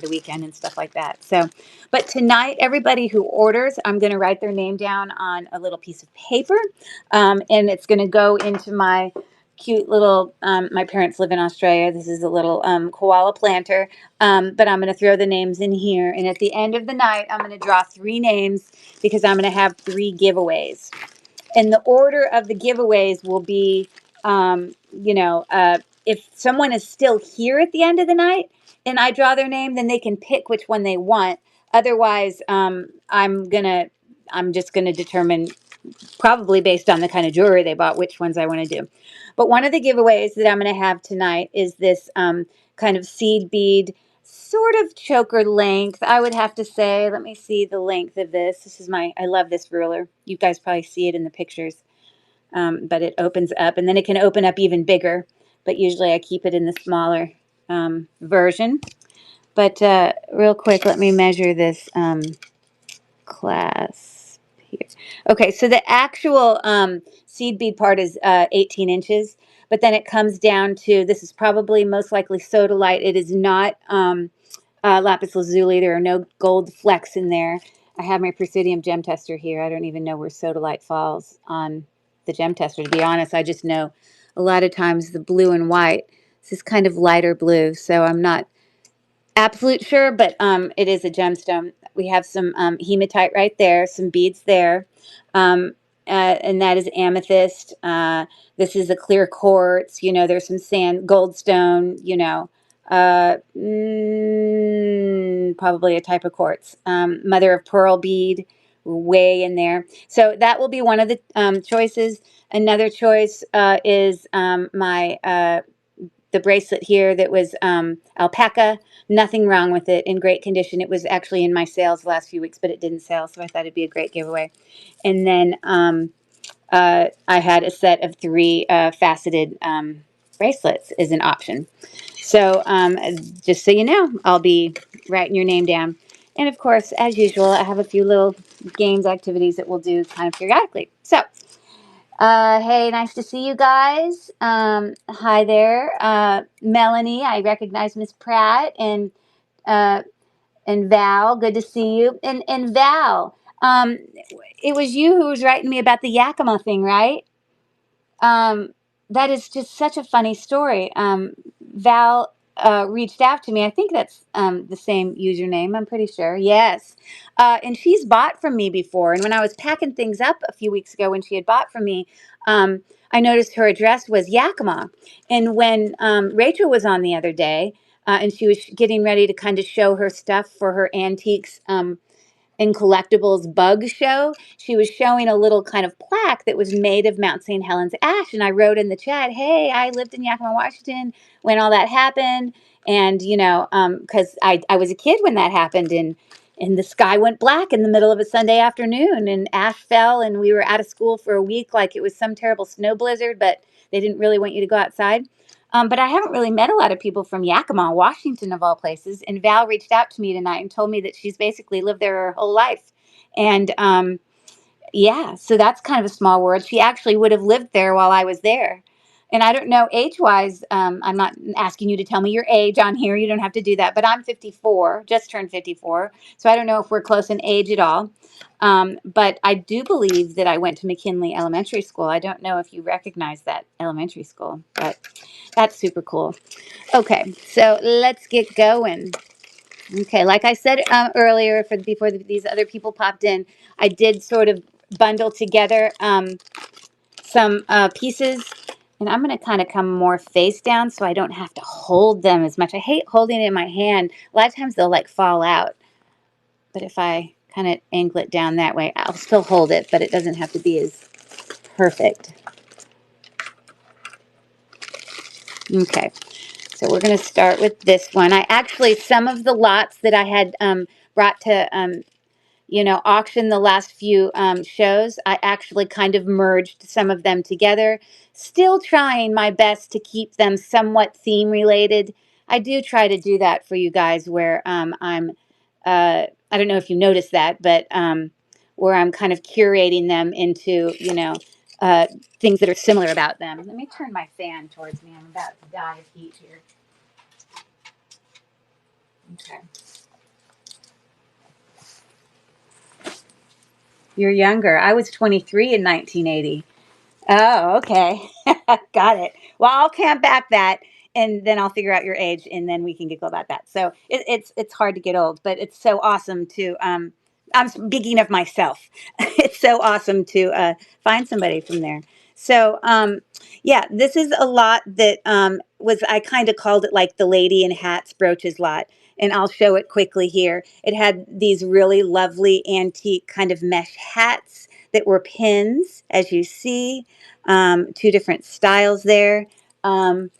the weekend and stuff like that. So, but tonight, everybody who orders, I'm going to write their name down on a little piece of paper, and it's going to go into my cute little, my parents live in Australia. This is a little koala planter, but I'm going to throw the names in here. And at the end of the night, I'm going to draw 3 names because I'm going to have 3 giveaways. And the order of the giveaways will be, if someone is still here at the end of the night and I draw their name, then they can pick which one they want. Otherwise, I'm just gonna determine, probably based on the kind of jewelry they bought, which ones I want to do. But one of the giveaways that I'm going to have tonight is this kind of seed bead, sort of choker length, I would have to say. Let me see the length of this. This is I love this ruler. You guys probably see it in the pictures, but it opens up, and then it can open up even bigger. But usually I keep it in the smaller version. But real quick, let me measure this class here. Okay, so the actual seed bead part is 18 inches, but then it comes down to, this is probably most likely sodalite. It is not lapis lazuli. There are no gold flecks in there. I have my Presidium gem tester here. I don't even know where sodalite falls on the gem tester, to be honest. I just know a lot of times the blue and white, this is kind of lighter blue, so I'm not absolute sure, but it is a gemstone. We have some hematite right there, some beads there, and that is amethyst. This is a clear quartz. There's some sand, goldstone. Probably a type of quartz. Mother of pearl bead, way in there. So that will be one of the choices. Another choice is the bracelet here that was alpaca. Nothing wrong with it, in great condition. It was actually in my sales the last few weeks, but it didn't sell, so I thought it'd be a great giveaway. And then I had a set of 3 faceted bracelets as an option. So just so you know, I'll be writing your name down. And of course, as usual, I have a few little games, activities that we'll do kind of periodically. So hey, nice to see you guys. Hi there, Melanie. I recognize Miss Pratt uh, and Val. Good to see you. And Val, it was you who was writing me about the Yakima thing, right? Um, that is just such a funny story. Val reached out to me. I think that's the same username. I'm pretty sure. Yes. And she's bought from me before. And when I was packing things up a few weeks ago, when she had bought from me, I noticed her address was Yakima. And when Rachel was on the other day, and she was getting ready to kind of show her stuff for her antiques and collectibles bug show, she was showing a little kind of plaque that was made of Mount St. Helens ash. And I wrote in the chat, hey, I lived in Yakima, Washington when all that happened. And, because I was a kid when that happened, and the sky went black in the middle of a Sunday afternoon, and ash fell, and we were out of school for a week like it was some terrible snow blizzard, but they didn't really want you to go outside. But I haven't really met a lot of people from Yakima, Washington, of all places. And Val reached out to me tonight and told me that she's basically lived there her whole life. And yeah, so that's kind of a small world. She actually would have lived there while I was there. And I don't know age-wise, I'm not asking you to tell me your age on here. You don't have to do that. But I'm 54, just turned 54. So I don't know if we're close in age at all. But I do believe that I went to McKinley Elementary School. I don't know if you recognize that elementary school, but that's super cool. Okay, so let's get going. Okay, like I said earlier, before these other people popped in, I did sort of bundle together some pieces, and I'm going to kind of come more face down so I don't have to hold them as much. I hate holding it in my hand. A lot of times they'll like fall out, but if I kind of angle it down that way, I'll still hold it, but it doesn't have to be as perfect. Okay. So we're going to start with this one. Some of the lots that I had brought to, auction the last few shows, I actually kind of merged some of them together, still trying my best to keep them somewhat theme related. I do try to do that for you guys where I don't know if you noticed that, but where I'm kind of curating them into, things that are similar about them. Let me turn my fan towards me. I'm about to die of heat here. Okay. You're younger. I was 23 in 1980. Oh, okay. Got it. Well, I'll camp back that and then I'll figure out your age and then we can giggle about that. So it's hard to get old, but it's so awesome to I'm speaking of myself. It's so awesome to find somebody from there. So yeah, this is a lot that was I kind of called it like the lady in hats brooches lot. And I'll show it quickly here. It had these really lovely antique kind of mesh hats that were pins, as you see, two different styles there. Um,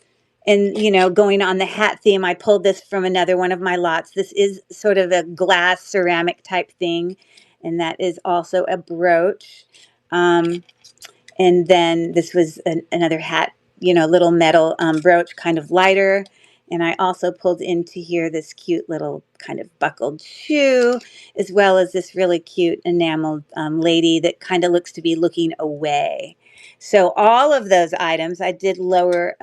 and, you know, going on the hat theme, I pulled this from another one of my lots. This is sort of a glass ceramic type thing. And that is also a brooch. Um, and then this was another hat, you know, little metal brooch, kind of lighter. And I also pulled into here this cute little kind of buckled shoe, as well as this really cute enameled lady that kind of looks to be looking away. So all of those items, I did lower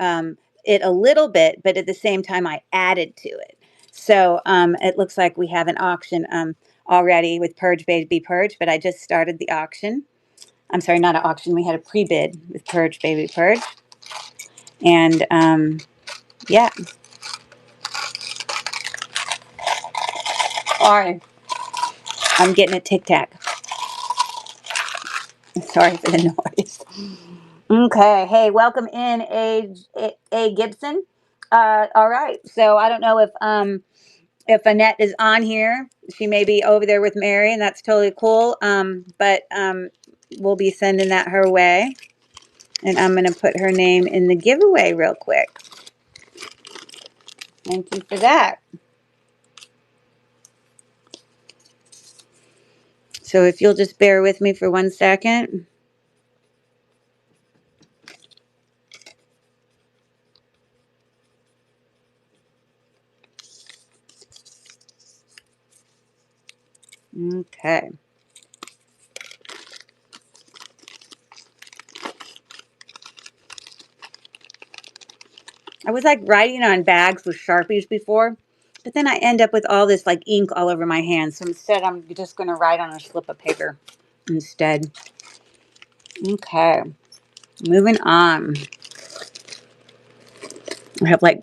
it a little bit, but at the same time, I added to it. So it looks like we have an auction already with Purge Baby Purge, but I just started the auction. I'm sorry, not an auction. We had a pre-bid with Purge Baby Purge. And yeah. Sorry. I'm getting a Tic Tac. Sorry for the noise. Okay. Hey, welcome in, A Gibson. All right. So I don't know if Annette is on here. She may be over there with Mary, and that's totally cool. But we'll be sending that her way. And I'm going to put her name in the giveaway real quick. Thank you for that. So if you'll just bear with me for 1 second. Okay. I was like writing on bags with Sharpies before, but then I end up with all this like ink all over my hands. So instead, I'm just going to write on a slip of paper instead. Okay. Moving on. I have like,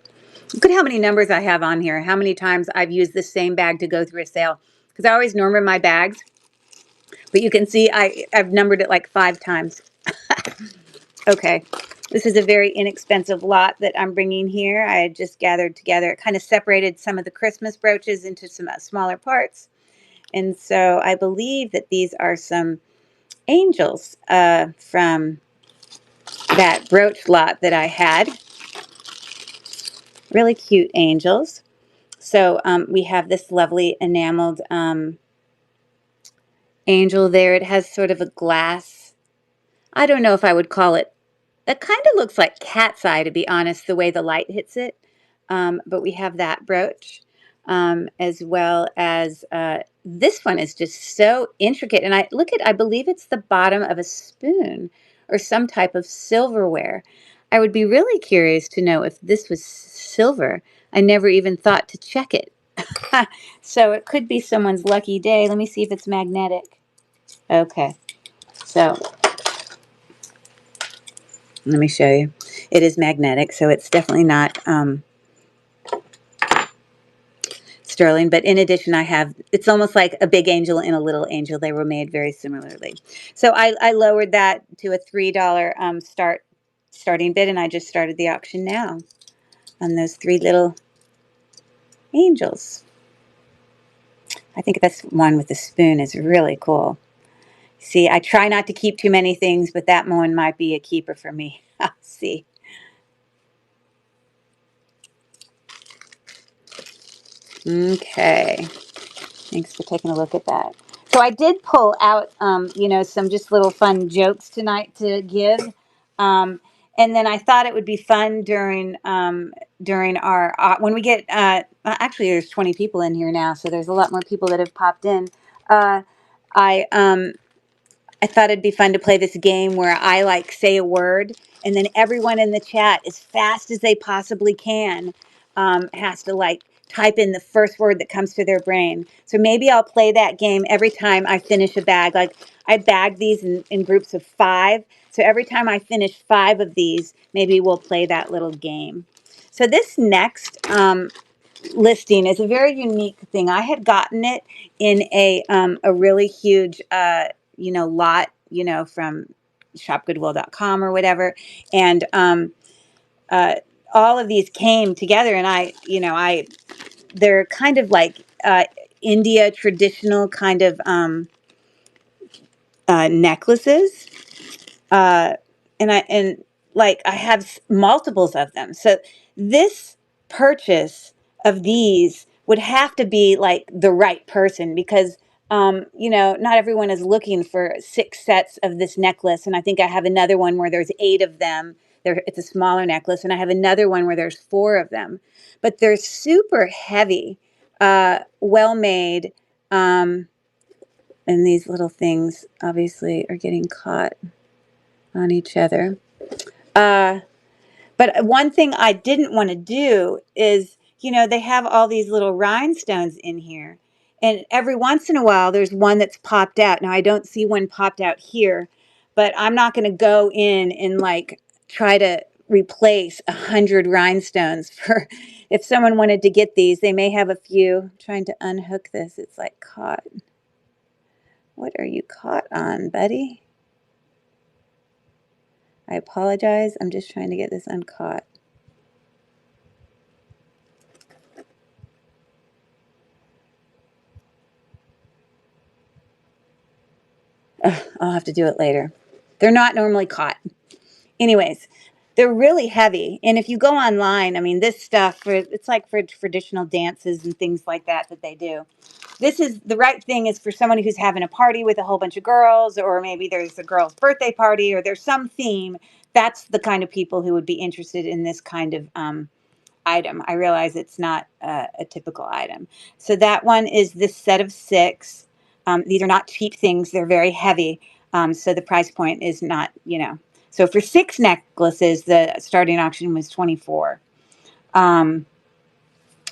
look at how many numbers I have on here. How many times I've used the same bag to go through a sale. Because I always number my bags. But you can see I've numbered it like 5 times. Okay. This is a very inexpensive lot that I'm bringing here. I had just gathered together. It kind of separated some of the Christmas brooches into some smaller parts. And so I believe that these are some angels from that brooch lot that I had. Really cute angels. So we have this lovely enameled angel there. It has sort of a glass. I don't know if I would call it. It kind of looks like cat's eye, to be honest, the way the light hits it. But we have that brooch, as well as this one is just so intricate. And I look at, I believe it's the bottom of a spoon or some type of silverware. I would be really curious to know if this was silver. I never even thought to check it. So it could be someone's lucky day. Let me see if it's magnetic. Okay. So let me show you. It is magnetic, so it's definitely not sterling. But in addition, I have, it's almost like a big angel and a little angel. They were made very similarly. So I lowered that to a $3 starting bid, and I just started the auction now on those 3 little angels. I think this one with the spoon is really cool. See, I try not to keep too many things, but that one might be a keeper for me. See. Okay. Thanks for taking a look at that. So I did pull out, you know, some just little fun jokes tonight to give. And then I thought it would be fun during our, when we get, actually there's 20 people in here now, so there's a lot more people that have popped in. Uh, I, um, I thought it'd be fun to play this game where I like say a word and then everyone in the chat, as fast as they possibly can, has to like type in the first word that comes to their brain. So maybe I'll play that game every time I finish a bag. Like I bag these in groups of 5. So every time I finish 5 of these, maybe we'll play that little game. So this next listing is a very unique thing. I had gotten it in a really huge lot, from shopgoodwill.com or whatever, and uh, all of these came together, and they're kind of like India traditional kind of necklaces, uh, and I have multiples of them. So this purchase of these would have to be like the right person, because not everyone is looking for 6 sets of this necklace. And I think I have another one where there's 8 of them. It's a smaller necklace, and I have another one where there's 4 of them. But they're super heavy, well made, and these little things obviously are getting caught on each other. Uh, but one thing I didn't want to do is, they have all these little rhinestones in here. And every once in a while, there's one that's popped out. Now, I don't see one popped out here, but I'm not going to go in and like try to replace 100 rhinestones for if someone wanted to get these. They may have a few. I'm trying to unhook this. It's like caught. What are you caught on, buddy? I apologize. I'm just trying to get this uncaught. I'll have to do it later. They're not normally caught. Anyways, they're really heavy. And if you go online, I mean, this stuff, it's like for traditional dances and things like that they do. This is the right thing is for someone who's having a party with a whole bunch of girls, or maybe there's a girl's birthday party, or there's some theme. That's the kind of people who would be interested in this kind of item. I realize it's not a typical item. So that one is this set of 6. These are not cheap things. They're very heavy. So the price point is not, So for 6 necklaces, the starting auction was $24.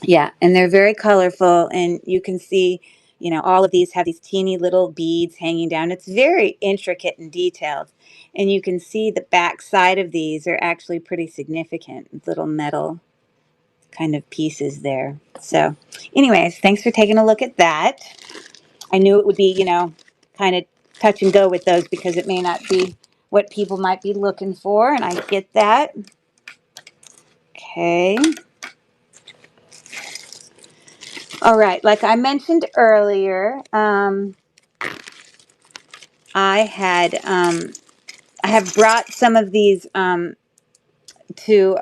Yeah, and they're very colorful, and you can see, all of these have these teeny little beads hanging down. It's very intricate and detailed, and you can see the back side of these are actually pretty significant, little metal kind of pieces there. So anyways, thanks for taking a look at that. I knew it would be, kind of touch and go with those because it may not be what people might be looking for, and I get that. Okay. All right, like I mentioned earlier, I have brought some of these to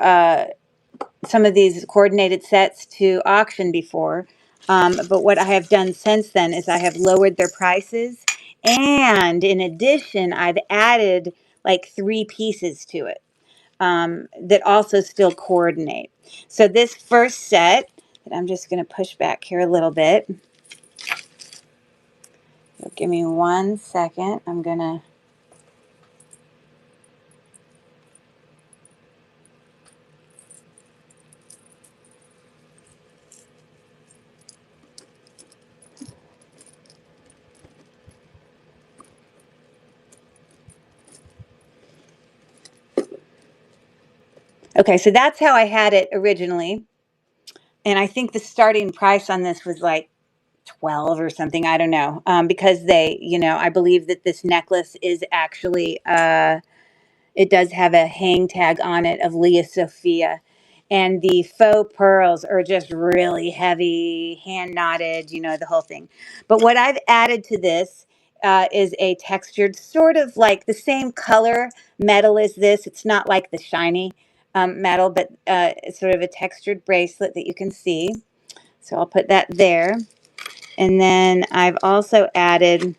some of these coordinated sets to auction before. But what I have done since then is I have lowered their prices. And in addition, I've added like 3 pieces to it that also still coordinate. So this first set, that I'm just going to push back here a little bit. So give me 1 second. I'm going to... Okay, so that's how I had it originally. And I think the starting price on this was like 12 or something. I don't know. Because I believe that this necklace is actually, it does have a hang tag on it of Leah Sophia. And the faux pearls are just really heavy, hand knotted, the whole thing. But what I've added to this is a textured, sort of like the same color metal as this. It's not like the shiny metal, but it's sort of a textured bracelet that you can see. So I'll put that there. And then I've also added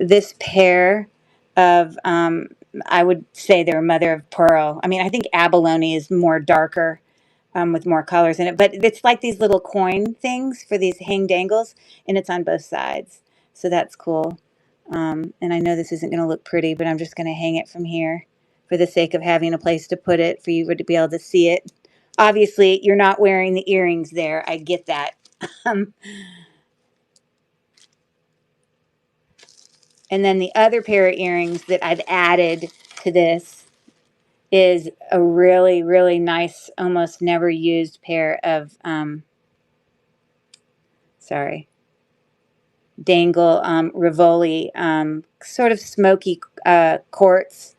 this pair of, I would say they're mother of pearl. I mean, I think abalone is more darker with more colors in it. But it's like these little coin things for these hang dangles, and it's on both sides. So that's cool. And I know this isn't going to look pretty, but I'm just going to hang it from here for the sake of having a place to put it for you to be able to see it Obviously, you're not wearing the earrings there. I get that. Um, and then the other pair of earrings that I've added to this is a really, really nice, almost never used pair of, sorry, dangle Rivoli, sort of smoky quartz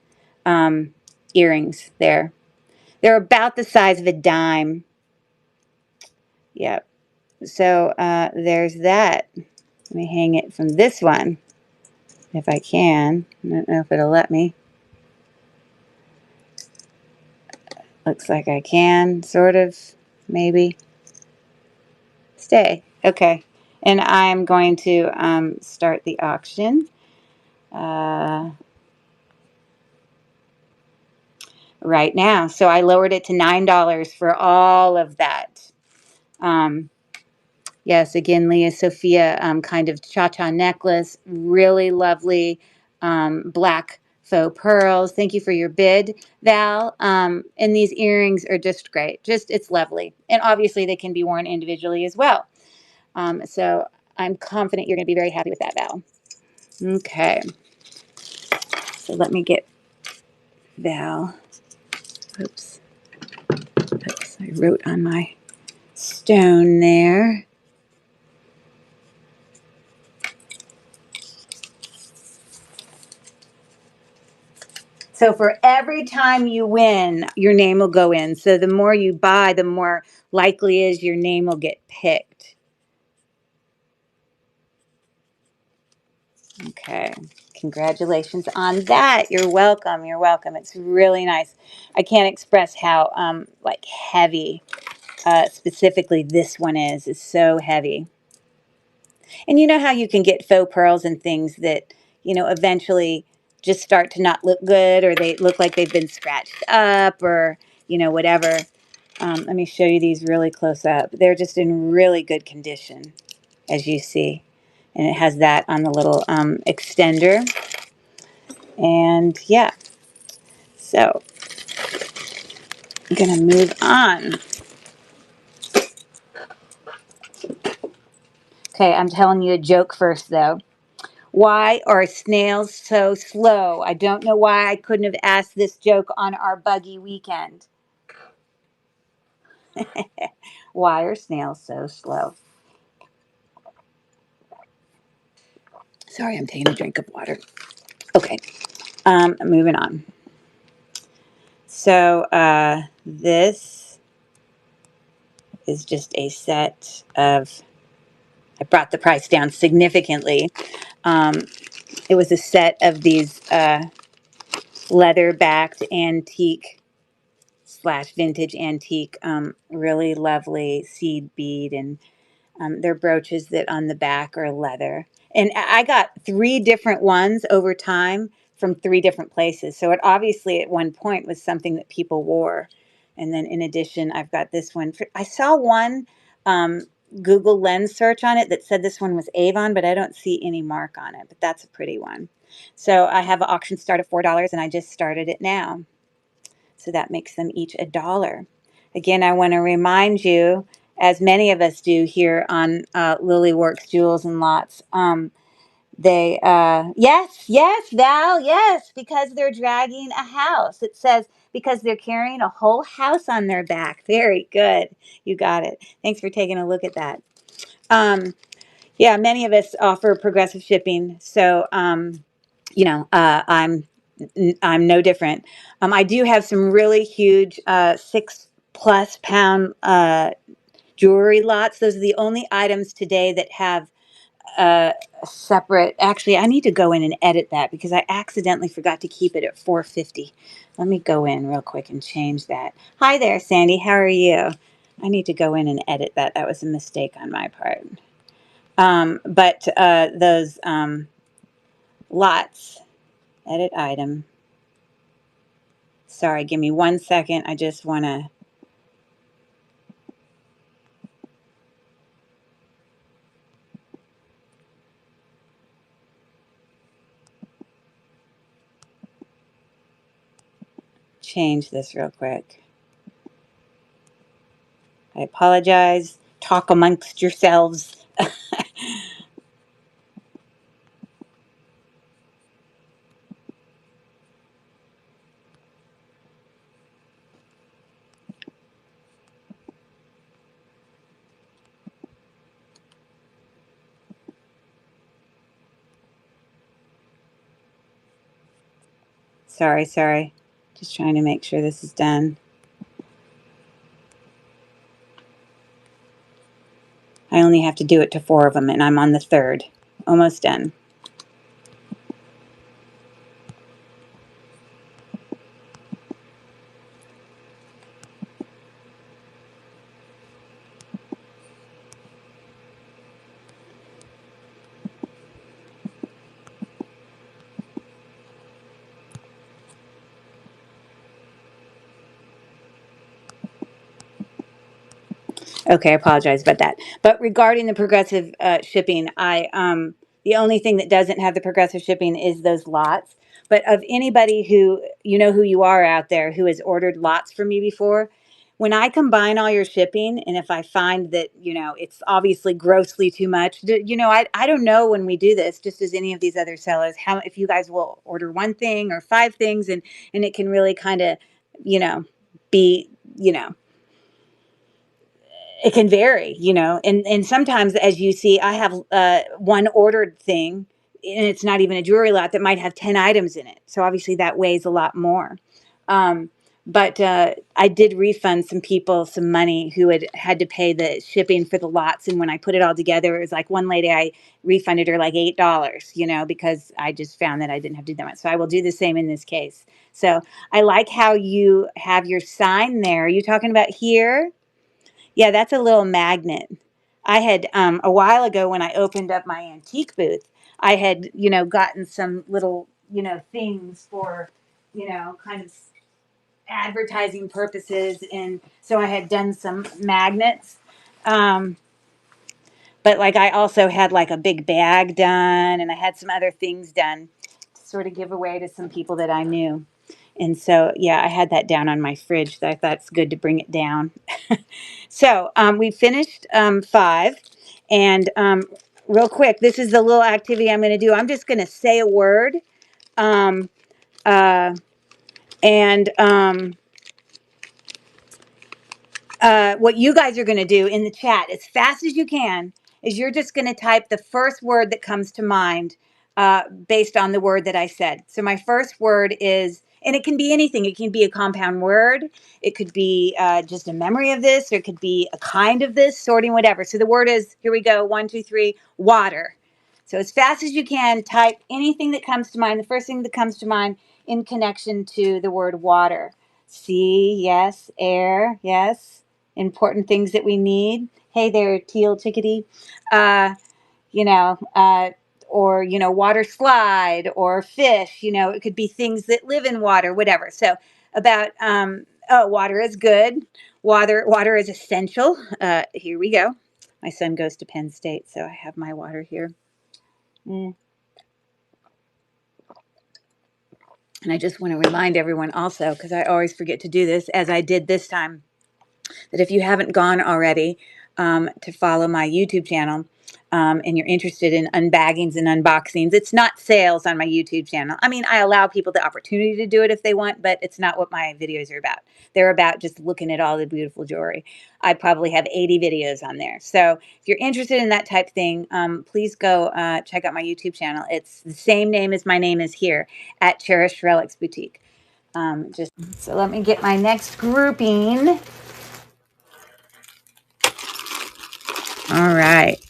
earrings there. They're about the size of a dime. Yep. So there's that. Let me hang it from this one if I can. I don't know if it'll let me. Looks like I can, sort of, maybe. Stay. Okay. And I'm going to start the auction right now. So I lowered it to $9 for all of that. Yes, again, Leah Sophia, kind of cha-cha necklace, really lovely black faux pearls. Thank you for your bid, Val. And these earrings are just great. Just, it's lovely. And obviously they can be worn individually as well. So I'm confident you're going to be very happy with that, Val. Okay. So let me get Val. Oops. Oops. I wrote on my stone there. So for every time you win, your name will go in. So the more you buy, the more likely is your name will get picked. Okay. Congratulations on that. You're welcome. You're welcome. It's really nice. I can't express how like heavy specifically this one is. It's so heavy. And you know how you can get faux pearls and things that, you know, eventually just start to not look good, or they look like they've been scratched up, or, you know, whatever. Let me show you these really close up. They're just in really good condition, as you see. And it has that on the little extender. And yeah, so I'm going to move on. Okay, I'm telling you a joke first, though. Why are snails so slow? I don't know why I couldn't have asked this joke on our buggy weekend. Why are snails so slow? Sorry, I'm taking a drink of water. Okay, moving on. So this is just a set of, I brought the price down significantly. It was a set of these leather-backed antique slash vintage antique, really lovely seed bead, and they're brooches that on the back are leather. And I got 3 different ones over time from 3 different places. So it obviously at one point was something that people wore. And then in addition, I've got this one. I saw one um, Google Lens search on it that said this one was Avon, but I don't see any mark on it. But that's a pretty one. So I have an auction start at $4, and I just started it now. So that makes them each $1. Again, I want to remind you, as many of us do here on Lily Works Jewels and Lots, yes, Val, yes, because they're dragging a house. It says because they're carrying a whole house on their back. Very good. You got it. Thanks for taking a look at that. Yeah, many of us offer progressive shipping. So, you know, I'm no different. I do have some really huge 6+ pound jewelry lots. Those are the only items today that have separate. Actually, I need to go in and edit that because I accidentally forgot to keep it at 450. Let me go in real quick and change that. Hi there, Sandy. How are you? I need to go in and edit that. That was a mistake on my part. But those lots, edit item. Sorry, give me 1 second. I just want to change this real quick. I apologize. Talk amongst yourselves. Sorry. Just trying to make sure this is done. I only have to do it to 4 of them, and I'm on the 3rd. Almost done. Okay, I apologize about that. But regarding the progressive shipping, the only thing that doesn't have the progressive shipping is those lots. But of anybody who, you know who you are out there, who has ordered lots from me before, when I combine all your shipping, and if I find that, it's obviously grossly too much, I don't know when we do this, just as any of these other sellers, how if you guys will order one thing or 5 things, and it can really kind of, you know, be, it can vary, and sometimes, as you see, I have one ordered thing, and it's not even a jewelry lot that might have 10 items in it. So obviously that weighs a lot more. Um, but I did refund some people some money who had to pay the shipping for the lots. And when I put it all together, it was like one lady, I refunded her like $8, because I just found that I didn't have to do that much. So I will do the same in this case. So I like how you have your sign there. Are you talking about here? Yeah, that's a little magnet. I had a while ago when I opened up my antique booth, I had, gotten some little, things for, kind of advertising purposes. And so I had done some magnets. Um, but like I also had like a big bag done, and I had some other things done to sort of give away to some people that I knew. And so, yeah, I had that down on my fridge. So I thought it's good to bring it down. So we finished 5. And real quick, this is the little activity I'm going to do. I'm just going to say a word. Um, uh, and what you guys are going to do in the chat as fast as you can is you're just going to type the first word that comes to mind based on the word that I said. So my first word is, and it can be anything. It can be a compound word. It could be just a memory of this, or it could be a kind of this, sorting, whatever. So the word is, here we go, 1, 2, 3, water. So as fast as you can, type anything that comes to mind, the first thing that comes to mind in connection to the word water. Sea, yes. Air, yes. Important things that we need. Hey there, teal chickadee. Uh, you know, uh, or, water slide or fish, it could be things that live in water, whatever. So about, water is good. Water is essential. Here we go. My son goes to Penn State, so I have my water here. And I just want to remind everyone also, because I always forget to do this, as I did this time, that if you haven't gone already to follow my YouTube channel, and you're interested in unbaggings and unboxings, it's not sales on my YouTube channel. I mean, I allow people the opportunity to do it if they want, but it's not what my videos are about. They're about just looking at all the beautiful jewelry. I probably have 80 videos on there. So if you're interested in that type thing, please go check out my YouTube channel. It's the same name as my name is here, at Cherished Relics Boutique. So let me get my next grouping. All right.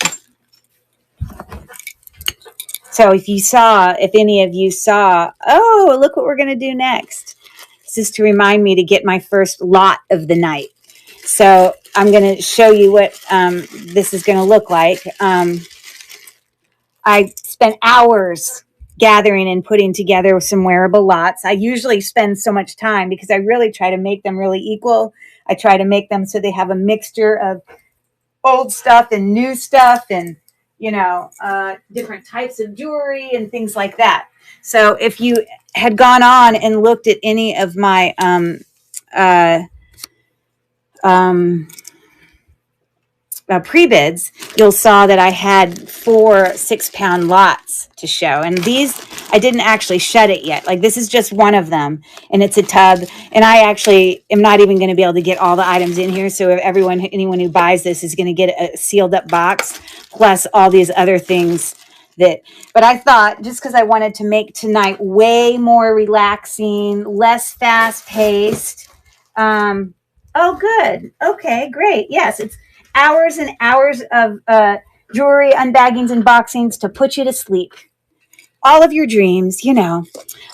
So if any of you saw, oh, look what we're going to do next. This is to remind me to get my first lot of the night. So I'm going to show you what this is going to look like. I spent hours gathering and putting together some wearable lots. I usually spend so much time because I really try to make them really equal. I try to make them so they have a mixture of old stuff and new stuff, and different types of jewelry and things like that. So if you had gone on and looked at any of my uh, um, pre-bids, you'll saw that I had 4 6-pound lots to show. And these, I didn't actually shut it yet. Like this is just one of them. And it's a tub. And I actually am not even going to be able to get all the items in here. So if anyone who buys this is going to get a sealed up box, plus all these other things but I thought just because I wanted to make tonight way more relaxing, less fast paced. Oh, good. Okay, great. Yes, it's hours and hours of jewelry unbaggings and boxings to put you to sleep. All of your dreams, you know.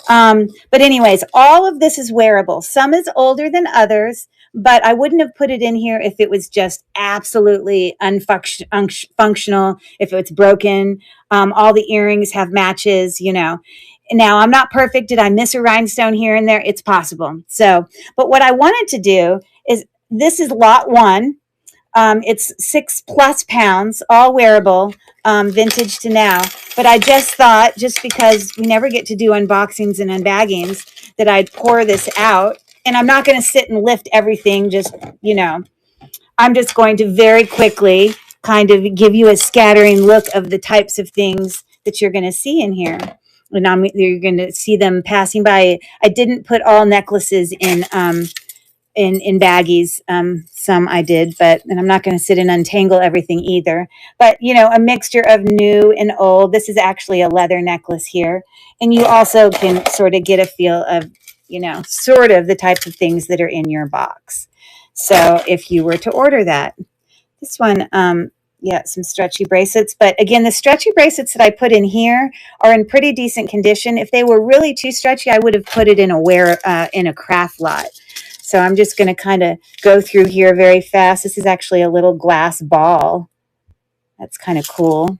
But anyways, all of this is wearable. Some is older than others, but I wouldn't have put it in here if it was just absolutely unfunctional, if it's broken. All the earrings have matches, you know. Now, I'm not perfect. Did I miss a rhinestone here and there? It's possible. So, but what I wanted to do is, this is lot 1. It's 6+ pounds, all wearable, vintage to now. But I just thought, just because we never get to do unboxings and unbaggings, that I'd pour this out. And I'm not going to sit and lift everything, just, you know, I'm just going to very quickly kind of give you a scattering look of the types of things that you're going to see in here. And you're going to see them passing by. I didn't put all necklaces in baggies. Some I did, and I'm not going to sit and untangle everything either. But, you know, a mixture of new and old. This is actually a leather necklace here. And you also can sort of get a feel of, you know, sort of the types of things that are in your box. So if you were to order that, this one, yeah, some stretchy bracelets. But again, the stretchy bracelets that I put in here are in pretty decent condition. If they were really too stretchy, I would have put it in a craft lot. So I'm just going to kind of go through here very fast. This is actually a little glass ball. That's kind of cool.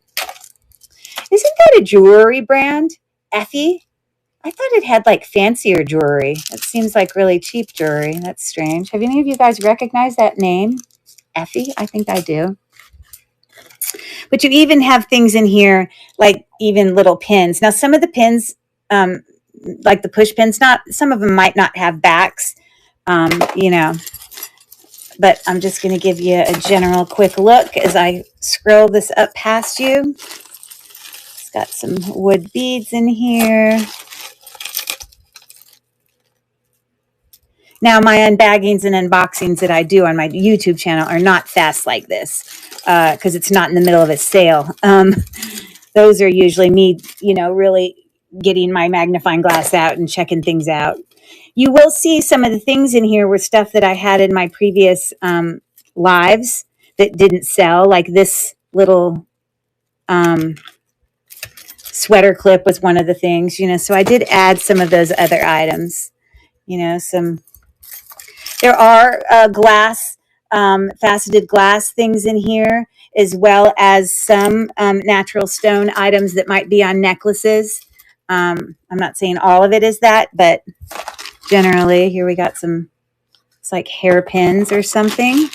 Isn't that a jewelry brand? Effie? I thought it had like fancier jewelry. That seems like really cheap jewelry. That's strange. Have any of you guys recognized that name? Effie? I think I do. But you even have things in here like even little pins. Now, some of the pins, like the push pins, some of them might not have backs, you know. But I'm just going to give you a general quick look as I scroll this up past you. It's got some wood beads in here. Now, my unbaggings and unboxings that I do on my YouTube channel are not fast like this because it's not in the middle of a sale. Those are usually me, you know, really getting my magnifying glass out and checking things out. You will see some of the things in here were stuff that I had in my previous lives that didn't sell, like this little sweater clip was one of the things, you know, so I did add some of those other items, you know, there are glass, faceted glass things in here, as well as some natural stone items that might be on necklaces. I'm not saying all of it is that, but generally, here we got some, it's like hairpins or something.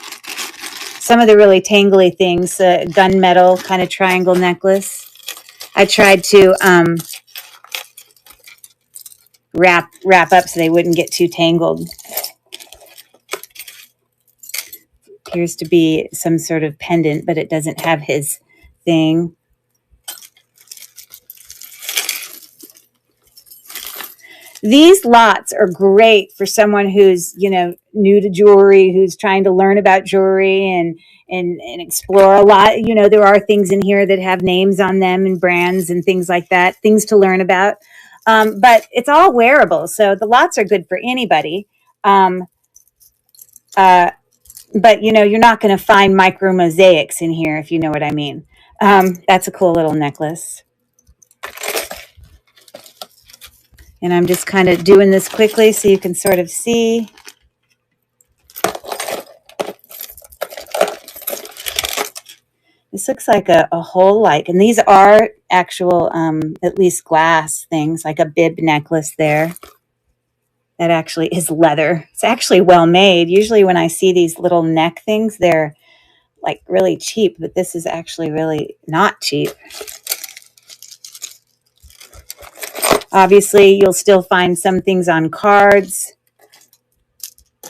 Some of the really tangly things, gunmetal kind of triangle necklace. I tried to wrap up so they wouldn't get too tangled. Appears to be some sort of pendant, but it doesn't have his thing. These lots are great for someone who's, you know, new to jewelry, who's trying to learn about jewelry and explore a lot. You know, there are things in here that have names on them and brands and things like that, things to learn about. But it's all wearable, so the lots are good for anybody. But, you know, you're not going to find micro mosaics in here, if you know what I mean. That's a cool little necklace. And I'm just kind of doing this quickly so you can sort of see. This looks like a whole like, and these are actual, at least glass things, like a bib necklace there. That actually is leather. It's actually well made. Usually when I see these little neck things, they're like really cheap, but this is actually really not cheap. Obviously, you'll still find some things on cards,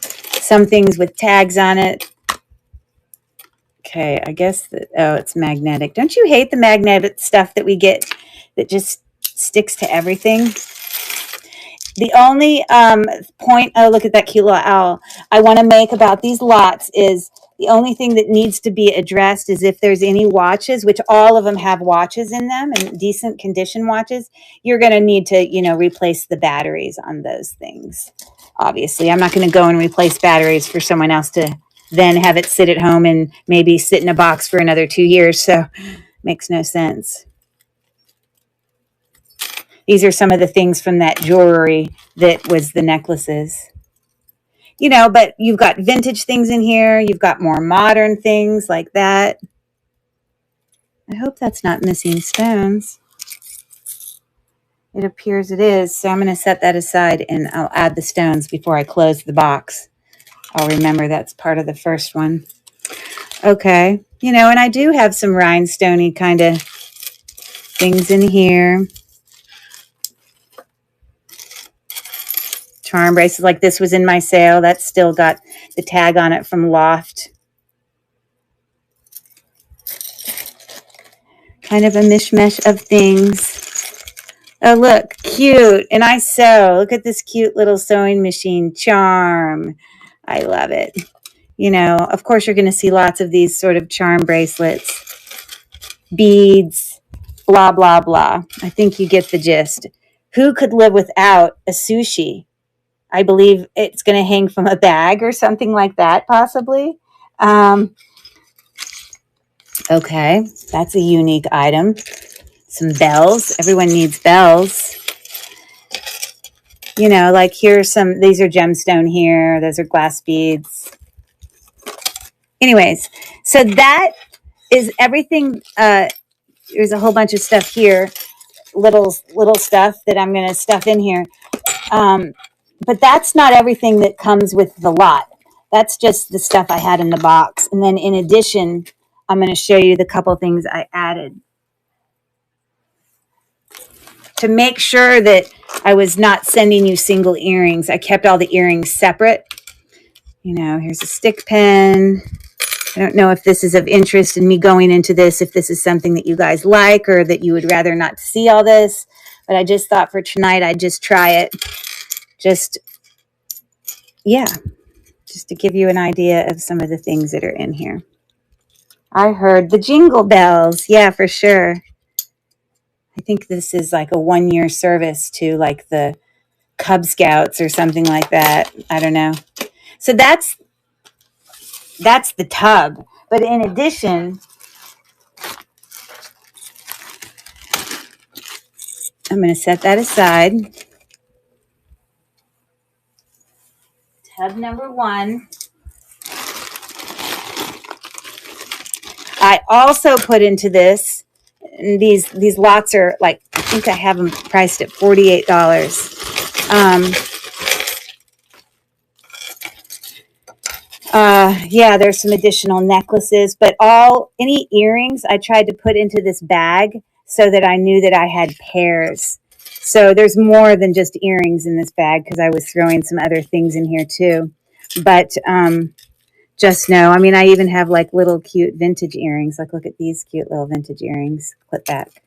some things with tags on it. Okay, I guess that, oh, it's magnetic. Don't you hate the magnetic stuff that we get that just sticks to everything? The only point, oh, look at that cute little owl, I want to make about these lots is the only thing that needs to be addressed is if there's any watches, which all of them have watches in them and decent condition watches, you're going to need to, you know, replace the batteries on those things. Obviously, I'm not going to go and replace batteries for someone else to then have it sit at home and maybe sit in a box for another 2 years. So makes no sense. These are some of the things from that jewelry that was the necklaces. You know, but you've got vintage things in here. You've got more modern things like that. I hope that's not missing stones. It appears it is. So I'm going to set that aside and I'll add the stones before I close the box. I'll remember that's part of the first one. Okay. You know, and I do have some rhinestoney kind of things in here. Charm bracelets like this was in my sale. That's still got the tag on it from Loft. Kind of a mishmash of things. Oh, look, cute. And I sew. Look at this cute little sewing machine charm. I love it. You know, of course, you're going to see lots of these sort of charm bracelets, beads, blah, blah, blah. I think you get the gist. Who could live without a sushi? I believe it's going to hang from a bag or something like that, possibly. Okay, that's a unique item. Some bells. Everyone needs bells. You know, like here's some, these are gemstone here. Those are glass beads. Anyways, so that is everything. There's a whole bunch of stuff here. Little stuff that I'm going to stuff in here. But that's not everything that comes with the lot. That's just the stuff I had in the box. And then in addition, I'm going to show you the couple things I added. To make sure that I was not sending you single earrings, I kept all the earrings separate. You know, here's a stick pen. I don't know if this is of interest in me going into this, if this is something that you guys like or that you would rather not see all this. But I just thought for tonight, I'd just try it. Just to give you an idea of some of the things that are in here. I heard the jingle bells. Yeah, for sure. I think this is like a 1-year service to like the Cub Scouts or something like that. I don't know. So that's the tub. But in addition, I'm going to set that aside. Tub number 1. I also put into this, and these lots are like, I think I have them priced at $48. Yeah, there's some additional necklaces, but any earrings I tried to put into this bag so that I knew that I had pairs. So there's more than just earrings in this bag because I was throwing some other things in here too. But just know, I mean, I even have like little cute vintage earrings. Like, look at these cute little vintage earrings. Clip back.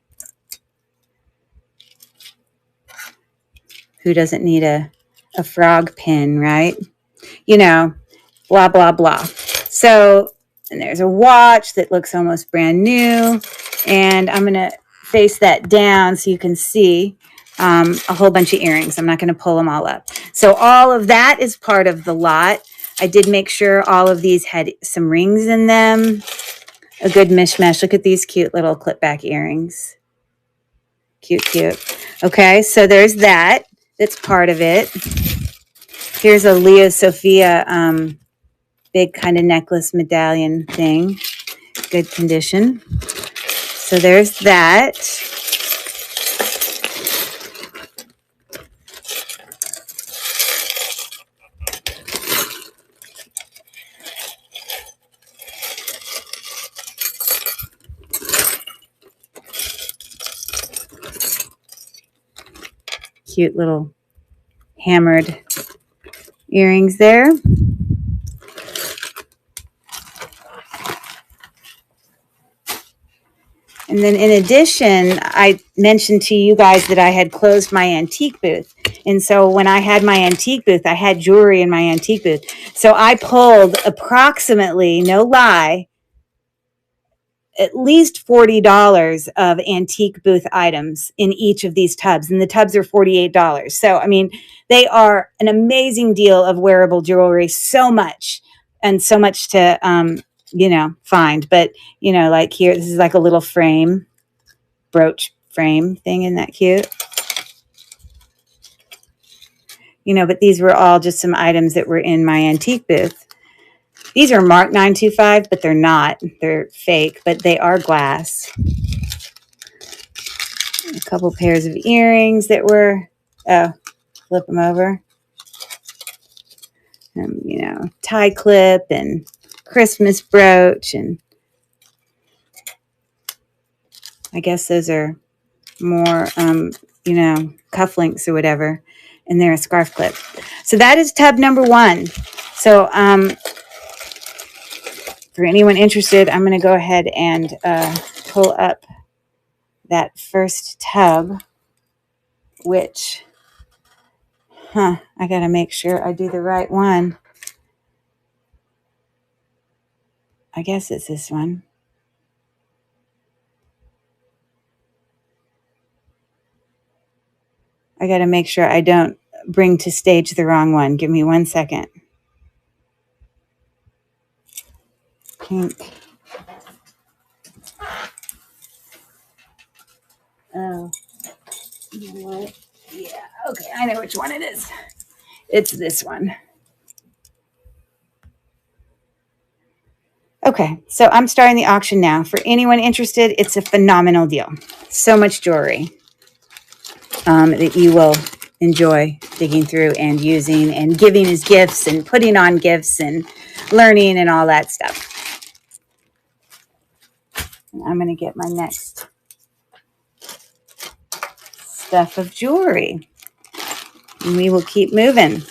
Who doesn't need a frog pin, right? You know, blah, blah, blah. So, and there's a watch that looks almost brand new. And I'm going to face that down so you can see a whole bunch of earrings. I'm not going to pull them all up. So all of that is part of the lot. I did make sure all of these had some rings in them. A good mishmash. Look at these cute little clip back earrings. Cute, cute. Okay, so there's that. That's part of it. Here's a Leo Sophia big kind of necklace medallion thing. Good condition. So there's that. Cute little hammered earrings there. And then in addition, I mentioned to you guys that I had closed my antique booth. And so when I had my antique booth, I had jewelry in my antique booth. So I pulled approximately, no lie, at least $40 of antique booth items in each of these tubs. And the tubs are $48. So, I mean, they are an amazing deal of wearable jewelry. So much and so much to, find. But, like here, this is like a little frame, brooch frame thing. Isn't that cute? But these were all just some items that were in my antique booth. These are marked 925, but they're not. They're fake, but they are glass. A couple pairs of earrings that were, flip them over. Tie clip and Christmas brooch. And I guess those are more, cufflinks or whatever. And they're a scarf clip. So that is tub number 1. So, for anyone interested, I'm going to go ahead and pull up that first tub, which, I got to make sure I do the right one. I guess it's this one. I got to make sure I don't bring to stage the wrong one. Give me 1 second. Pink. Oh, you know what? Yeah, okay, I know which one it is. It's this one. Okay, so I'm starting the auction now. For anyone interested, it's a phenomenal deal. So much jewelry that you will enjoy digging through and using and giving as gifts and putting on gifts and learning and all that stuff. I'm going to get my next stuff of jewelry. And we will keep moving.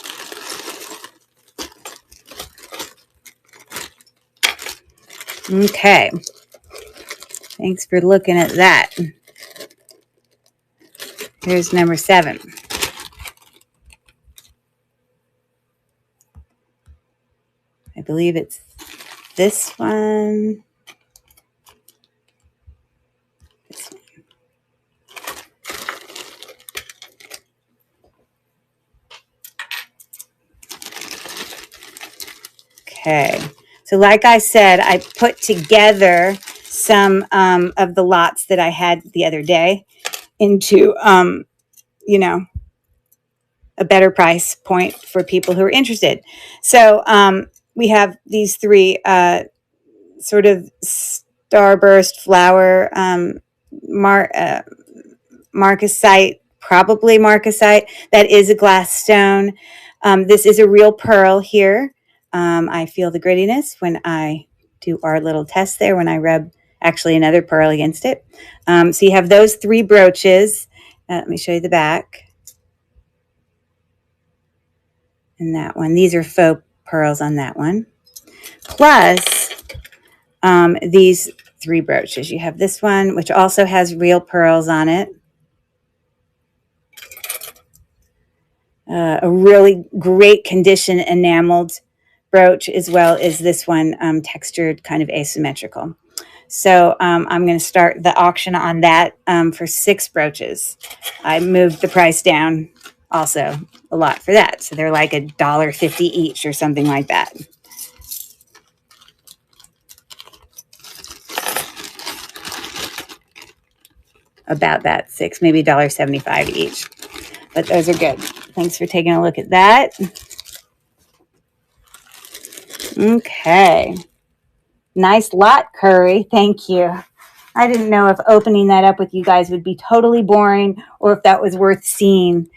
Okay. Thanks for looking at that. Here's number 7. I believe it's this one. This one. Okay. So like I said, I put together some of the lots that I had the other day into, a better price point for people who are interested. So we have these 3 sort of starburst flower marcasite, probably marcasite. That is a glass stone. This is a real pearl here. I feel the grittiness when I do our little test there, when I rub actually another pearl against it. So you have those 3 brooches. Let me show you the back. And that one. These are faux pearls on that one. Plus these 3 brooches. You have this one, which also has real pearls on it. A really great condition enameled brooch, as well as this one, textured, kind of asymmetrical. So I'm going to start the auction on that for 6 brooches. I moved the price down also a lot for that. So they're like $1.50 each or something like that. About that 6, maybe $1.75 each. But those are good. Thanks for taking a look at that. Okay. Nice lot, Curry. Thank you. I didn't know if opening that up with you guys would be totally boring or if that was worth seeing.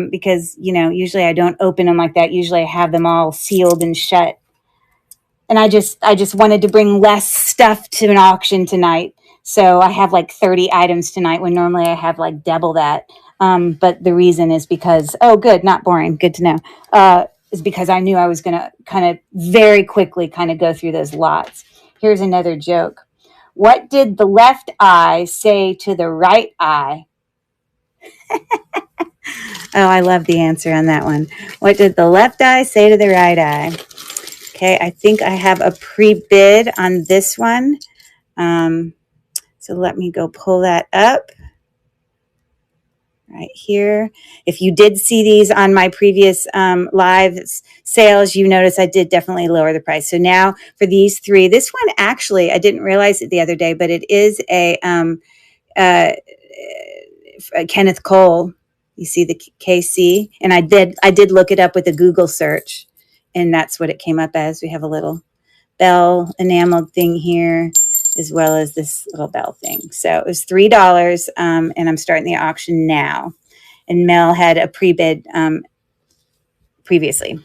Because, usually I don't open them like that. Usually I have them all sealed and shut. And I just wanted to bring less stuff to an auction tonight. So I have like 30 items tonight when normally I have like double that. But the reason is because, oh, good, not boring. Good to know. Is because I knew I was going to kind of very quickly kind of go through those lots. Here's another joke. What did the left eye say to the right eye? Oh, I love the answer on that one. What did the left eye say to the right eye? Okay, I think I have a pre-bid on this one. So let me go pull that up right here. If you did see these on my previous live sales, you notice I did definitely lower the price. So now for these three, this one actually, I didn't realize it the other day, but it is a Kenneth Cole. You see the KC, and I did look it up with a Google search, and that's what it came up as. We have a little bell enameled thing here, as well as this little bell thing. So it was $3, and I'm starting the auction now. And Mel had a pre-bid previously.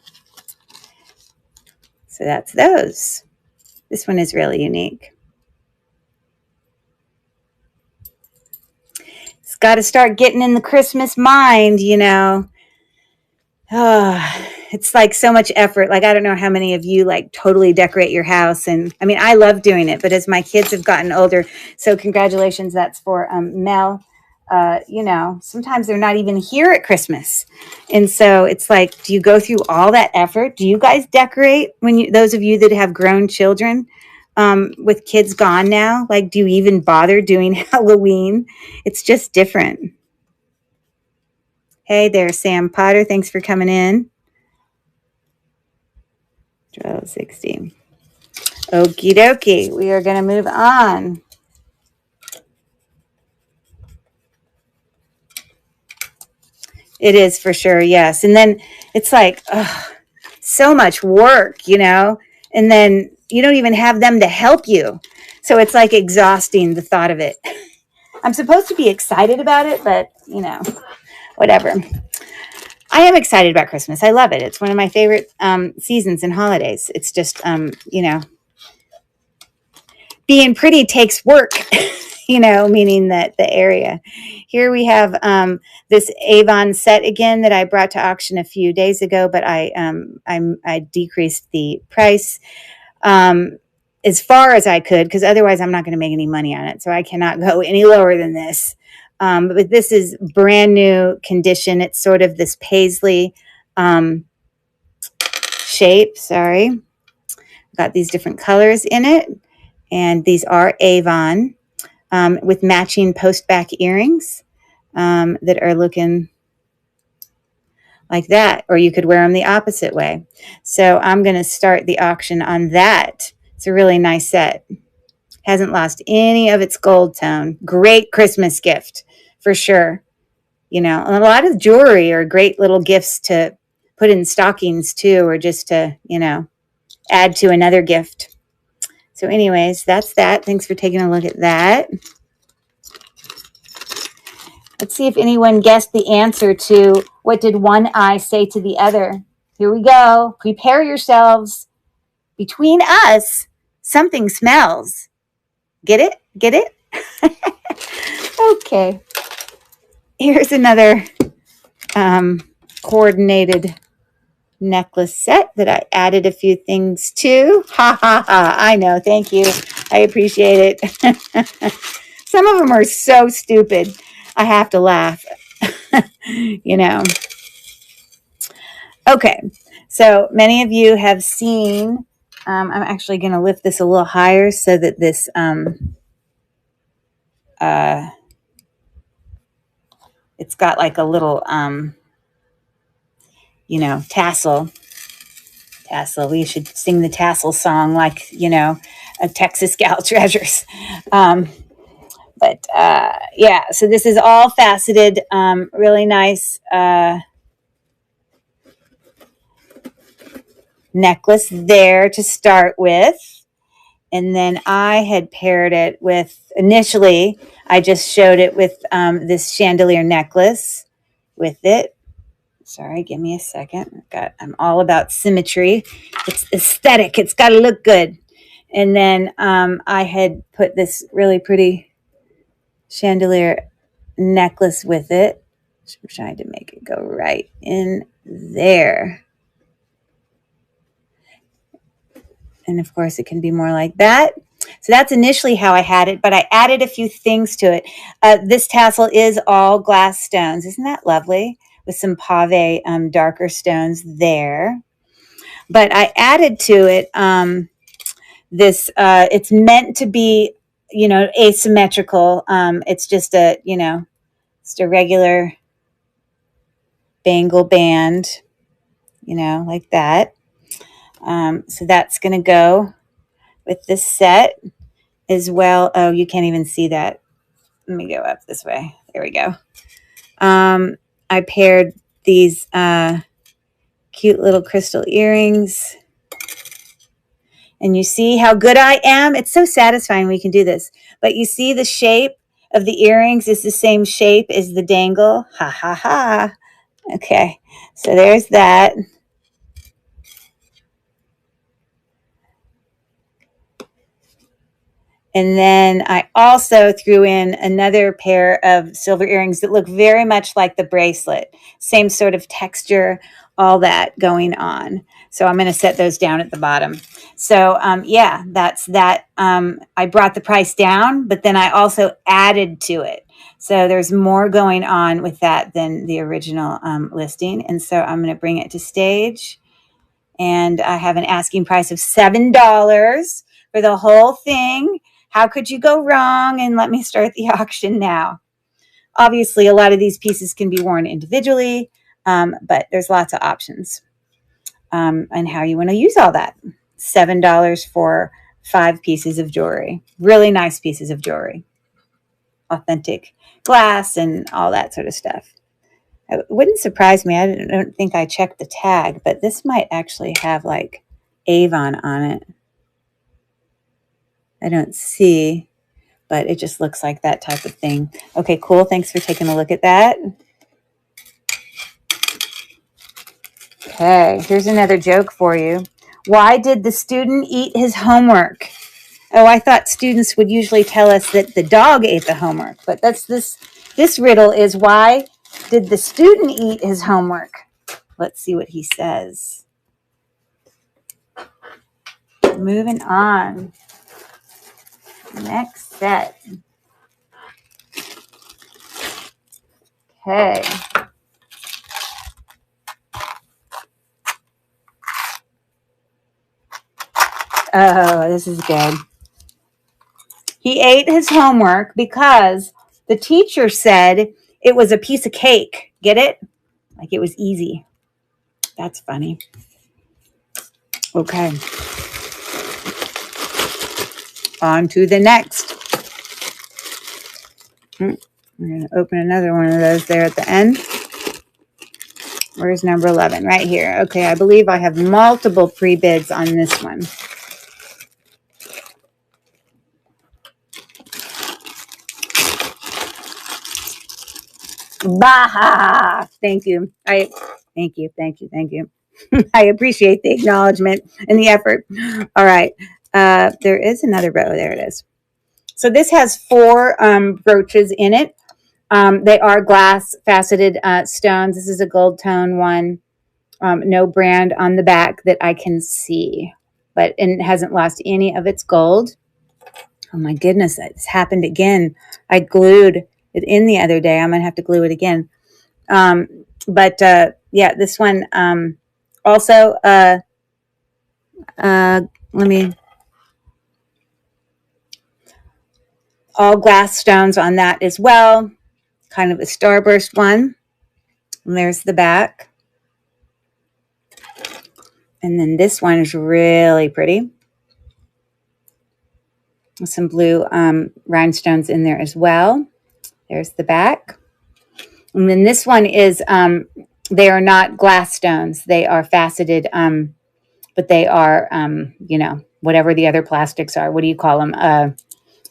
So that's those. This one is really unique. It's got to start getting in the Christmas mind, you know. Oh, it's like so much effort. Like, I don't know how many of you like totally decorate your house. And I mean, I love doing it, but as my kids have gotten older, so congratulations, that's for Mel. You know, sometimes they're not even here at Christmas. And so it's like, do you go through all that effort? Do you guys decorate when you, those of you that have grown children with kids gone now? Like, do you even bother doing Halloween? It's just different. Hey there, Sam Potter. Thanks for coming in. 1260. Okie dokie. We are going to move on. It is for sure, yes. And then it's like, oh, so much work, you know, and then you don't even have them to help you. So it's like exhausting, the thought of it. I'm supposed to be excited about it, but, you know, whatever. I am excited about Christmas. I love it. It's one of my favorite seasons and holidays. It's just, you know, being pretty takes work, you know, meaning that the area. Here we have this Avon set again that I brought to auction a few days ago, but I decreased the price as far as I could, because otherwise I'm not going to make any money on it. So I cannot go any lower than this. But this is brand new condition. It's sort of this paisley shape. Sorry. Got these different colors in it. And these are Avon with matching post back earrings that are looking like that. Or you could wear them the opposite way. So I'm going to start the auction on that. It's a really nice set. Hasn't lost any of its gold tone. Great Christmas gift for sure. You know, and a lot of jewelry are great little gifts to put in stockings too, or just to, you know, add to another gift. So anyways, that's that. Thanks for taking a look at that. Let's see if anyone guessed the answer to what did one eye say to the other. Here we go. Prepare yourselves. Between us, something smells. Get it? Get it? Okay. Here's another coordinated necklace set that I added a few things to. Ha ha ha. I know. Thank you. I appreciate it. Some of them are so stupid. I have to laugh. You know. Okay. So many of you have seen, I'm actually going to lift this a little higher so that this, it's got like a little, you know, tassel. We should sing the tassel song like, you know, a Texas Gal Treasures. But yeah, so this is all faceted, really nice necklace there to start with. And then I had paired it with, initially, I just showed it with this chandelier necklace with it. Sorry, give me a second. I'm all about symmetry. It's aesthetic. It's got to look good. And then I had put this really pretty chandelier necklace with it. I'm trying to make it go right in there. And of course, it can be more like that. So that's initially how I had it, but I added a few things to it. This tassel is all glass stones. Isn't that lovely? With some pave darker stones there. But I added to it this, it's meant to be, you know, asymmetrical. It's just a, you know, just a regular bangle band, you know, like that. So that's going to go with this set as well. Oh, you can't even see that. Let me go up this way. There we go. I paired these cute little crystal earrings. And you see how good I am? It's so satisfying when you can do this. But you see the shape of the earrings is the same shape as the dangle. Ha, ha, ha. Okay, so there's that. And then I also threw in another pair of silver earrings that look very much like the bracelet. Same sort of texture, all that going on. So I'm going to set those down at the bottom. So yeah, that's that. I brought the price down, but then I also added to it. So there's more going on with that than the original listing. And so I'm going to bring it to stage. And I have an asking price of $7 for the whole thing. How could you go wrong? And let me start the auction now. Obviously, a lot of these pieces can be worn individually, but there's lots of options and how you want to use all that. $7 for 5 pieces of jewelry. Really nice pieces of jewelry. Authentic glass and all that sort of stuff. It wouldn't surprise me. I don't think I checked the tag, but this might actually have like Avon on it. I don't see, but it just looks like that type of thing. Okay, cool. Thanks for taking a look at that. Okay, here's another joke for you. Why did the student eat his homework? Oh, I thought students would usually tell us that the dog ate the homework, but that's this riddle is why did the student eat his homework? Let's see what he says. Moving on. Next set. Okay. Oh, this is good. He ate his homework because the teacher said it was a piece of cake. Get it? Like it was easy. That's funny. Okay. On to the next. We're going to open another one of those there at the end. Where's number 11? Right here. Okay, I believe I have multiple pre-bids on this one. Baha! Thank you. Thank you. I appreciate the acknowledgement and the effort. All right. There is another row. There it is. So this has 4 brooches in it. They are glass faceted stones. This is a gold tone one. No brand on the back that I can see, but it hasn't lost any of its gold. Oh my goodness, it's happened again. I glued it in the other day. I'm going to have to glue it again. Yeah, this one also, all glass stones on that as well. Kind of a Starburst one. And there's the back. And then this one is really pretty. With some blue rhinestones in there as well. There's the back. And then this one is, they are not glass stones. They are faceted, but they are, you know, whatever the other plastics are. What do you call them?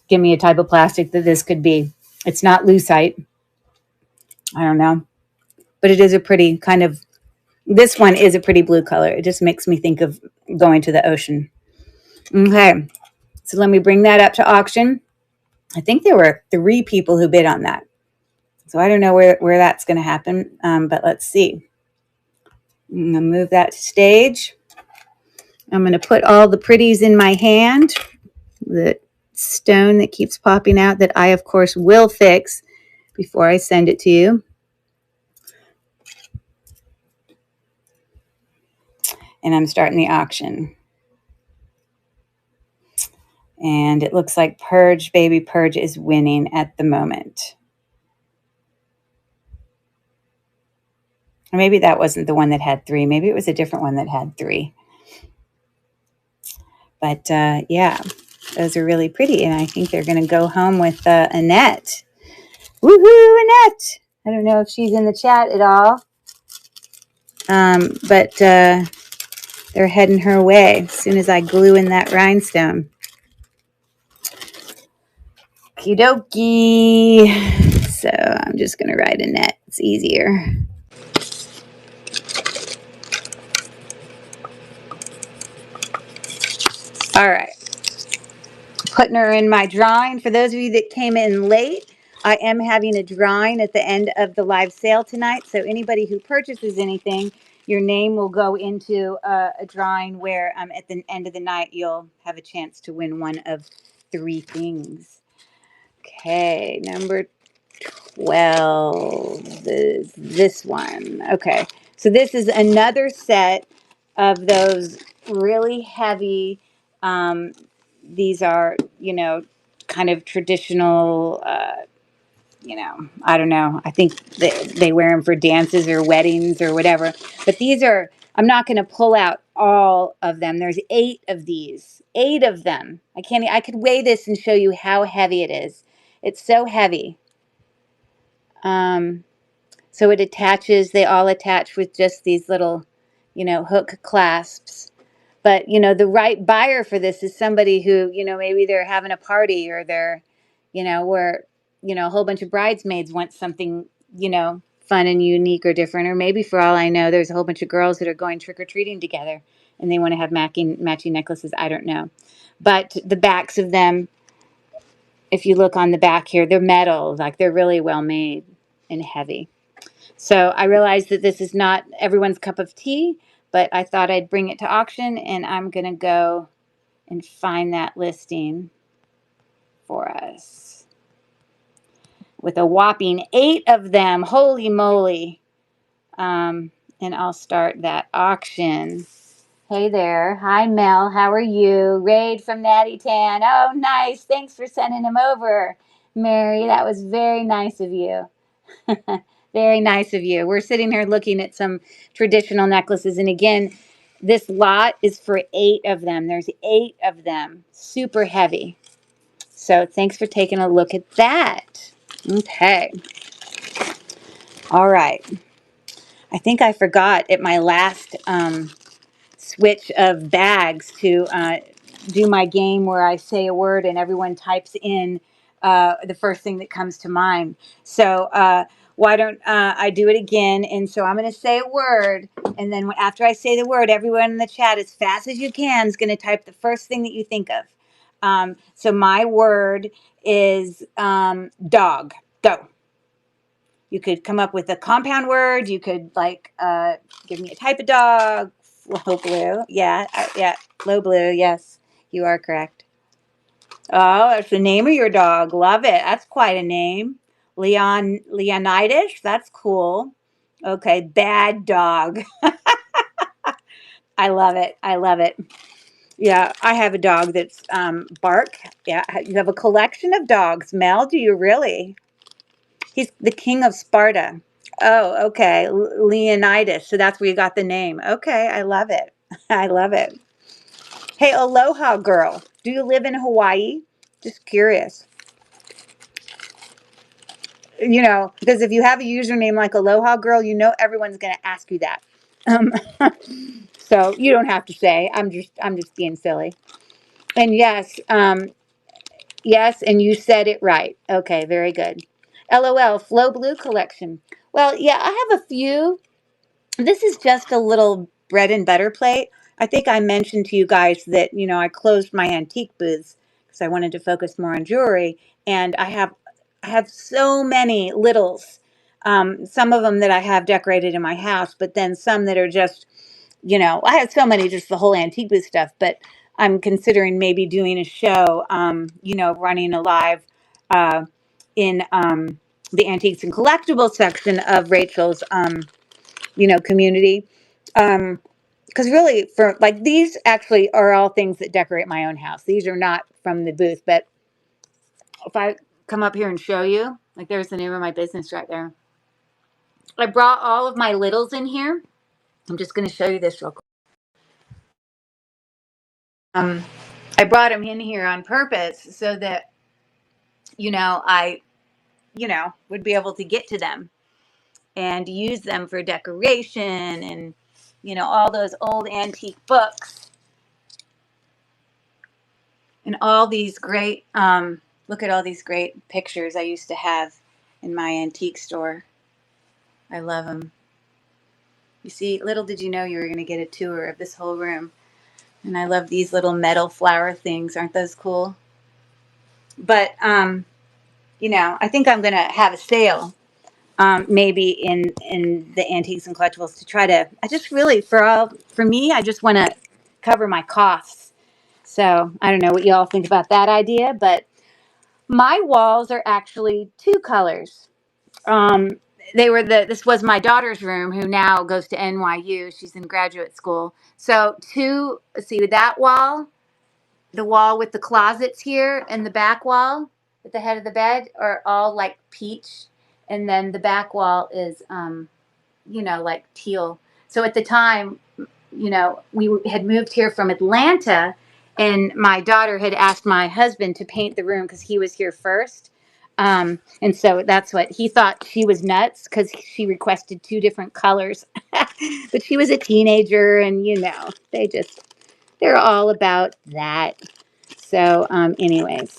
Give me a type of plastic that this could be. It's not lucite. I don't know. But it is a pretty kind of, this one is a pretty blue color. It just makes me think of going to the ocean. Okay. So let me bring that up to auction. I think there were 3 people who bid on that. So I don't know where that's going to happen, but let's see. I'm going to move that to stage. I'm going to put all the pretties in my hand that stone that keeps popping out that I, of course, will fix before I send it to you. And I'm starting the auction. And it looks like Purge, Baby Purge is winning at the moment. Or maybe that wasn't the one that had 3. Maybe it was a different one that had 3. But yeah, those are really pretty. And I think they're going to go home with Annette. Woohoo, Annette! I don't know if she's in the chat at all. But they're heading her way as soon as I glue in that rhinestone. Okie dokie. So I'm just going to write Annette. It's easier. All right. Putting her in my drawing. For those of you that came in late, I am having a drawing at the end of the live sale tonight. So anybody who purchases anything, your name will go into a drawing where at the end of the night, you'll have a chance to win one of 3 things. Okay, number 12 is this one. Okay, so this is another set of those really heavy, these are, you know, kind of traditional, you know, I don't know. I think they wear them for dances or weddings or whatever. But these are, I'm not going to pull out all of them. There's 8 of these, 8 of them. I could weigh this and show you how heavy it is. It's so heavy. So it attaches, they all attach with just these little, you know, hook clasps. But, you know, the right buyer for this is somebody who, you know, maybe they're having a party or they're, you know, where, you know, a whole bunch of bridesmaids want something, you know, fun and unique or different. Or maybe for all I know, there's a whole bunch of girls that are going trick-or-treating together and they want to have matching necklaces. I don't know. But the backs of them, if you look on the back here, they're metal, like they're really well made and heavy. So I realized that this is not everyone's cup of tea, but I thought I'd bring it to auction, and I'm going to go and find that listing for us. With a whopping 8 of them. Holy moly. And I'll start that auction. Hey there. Hi, Mel. How are you? Raid from Natty Tan. Oh, nice. Thanks for sending him over, Mary. That was very nice of you. Very nice of you. We're sitting here looking at some traditional necklaces. And again, this lot is for 8 of them. There's 8 of them. Super heavy. So thanks for taking a look at that. Okay. All right. I think I forgot at my last switch of bags to do my game where I say a word and everyone types in the first thing that comes to mind. So why don't I do it again? And so I'm going to say a word, and then after I say the word, everyone in the chat, as fast as you can, is going to type the first thing that you think of. So my word is dog. Go. You could come up with a compound word. You could like give me a type of dog. Flow blue. Yeah. Yeah. Flow blue. Yes, you are correct. Oh, that's the name of your dog. Love it. That's quite a name. Leonidas. That's cool. Okay. Bad dog. I love it. I love it. Yeah. I have a dog that's Bark. Yeah. You have a collection of dogs. Mel, do you really? He's the king of Sparta. Oh, okay. Leonidas. So that's where you got the name. Okay. I love it. I love it. Hey, Aloha girl. Do you live in Hawaii? Just curious. You know, because if you have a username like Aloha girl, you know everyone's going to ask you that. Um, so you don't have to say. I'm just being silly. And yes, yes, and you said it right. Okay, very good. LOL, Flow Blue collection. Well, yeah, I have a few. This is just a little bread and butter plate. I think I mentioned to you guys that, you know, I closed my antique booths because I wanted to focus more on jewelry. And I have so many littles. Some of them that I have decorated in my house, but then some that are just, you know, I have so many, just the whole antique booth stuff. But I'm considering maybe doing a show, you know, running a live uh, in the antiques and collectibles section of Rachel's, you know, community. Because really, for like these actually are all things that decorate my own house. These are not from the booth, but if I come up here and show you, like there's the name of my business right there. I brought all of my littles in here. I'm just going to show you this real quick. Um, I brought them in here on purpose so that, you know, I, you know, would be able to get to them and use them for decoration and, you know, all those old antique books and all these great, look at all these great pictures I used to have in my antique store. I love them. You see, little did you know you were going to get a tour of this whole room. And I love these little metal flower things. Aren't those cool? But, you know, I think I'm going to have a sale, maybe in the antiques and collectibles to try to, I just really, for me, I just want to cover my costs. So I don't know what you all think about that idea, but my walls are actually two colors. Um, this was my daughter's room who now goes to NYU. She's in graduate school. So see that wall, the wall with the closets here and the back wall at the head of the bed are all like peach. And then the back wall is, you know, like teal. So at the time, you know, we had moved here from Atlanta and my daughter had asked my husband to paint the room because he was here first. And so that's what he thought. She was nuts because she requested two different colors, but she was a teenager and, you know, they're all about that. So, anyways,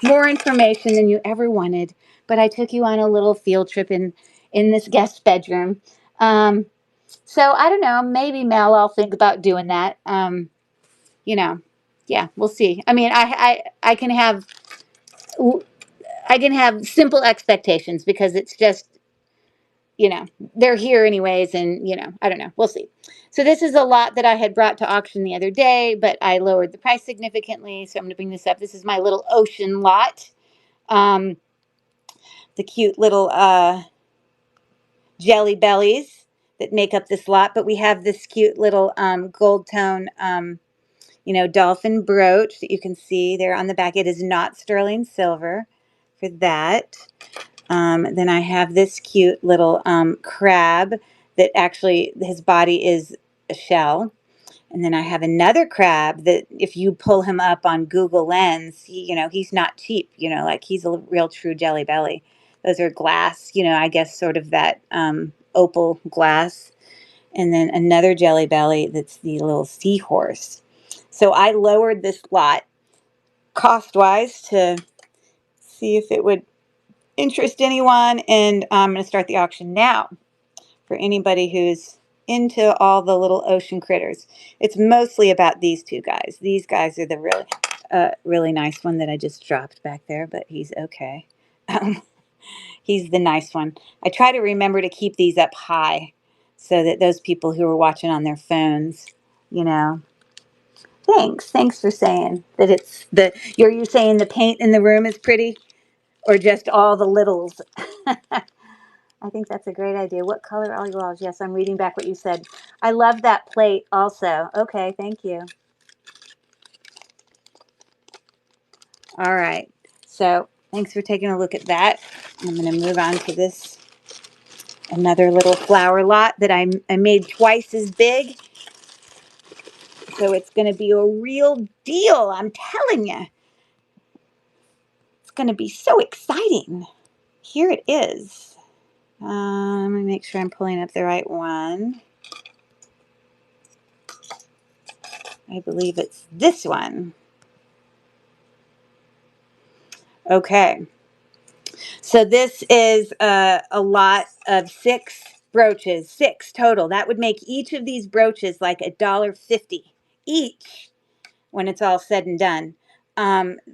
more information than you ever wanted, but I took you on a little field trip in this guest bedroom. So I don't know, maybe Mel, I'll think about doing that. You know, yeah, we'll see. I mean, I can have simple expectations because it's just, you know, they're here anyways, and you know, I don't know, we'll see. So this is a lot that I had brought to auction the other day, but I lowered the price significantly, so I'm going to bring this up. This is my little ocean lot. Um, the cute little jelly bellies that make up this lot, but we have this cute little gold tone, you know, dolphin brooch that you can see there on the back. It is not sterling silver for that. Then I have this cute little crab that actually his body is a shell. And then I have another crab that if you pull him up on Google Lens, you know, he's not cheap, you know, like he's a real true jelly belly. Those are glass, you know, I guess sort of that opal glass. And then another jelly belly that's the little seahorse. So I lowered this lot cost-wise to see if it would interest anyone. And I'm going to start the auction now for anybody who's into all the little ocean critters. It's mostly about these two guys. These guys are the really nice one that I just dropped back there, but he's okay. He's the nice one. I try to remember to keep these up high so that those people who are watching on their phones, you know. Thanks for saying that it's are you saying the paint in the room is pretty or just all the littles? I think that's a great idea. What color are your walls? Yes, I'm reading back what you said. I love that plate also. Okay, thank you. All right. So thanks for taking a look at that. I'm going to move on to this, another little flower lot that I made twice as big. So it's going to be a real deal. I'm telling you. It's going to be so exciting. Here it is. Let me make sure I'm pulling up the right one. I believe it's this one. Okay. So this is a lot of 6 brooches, 6 total. That would make each of these brooches like $1.50 each when it's all said and done.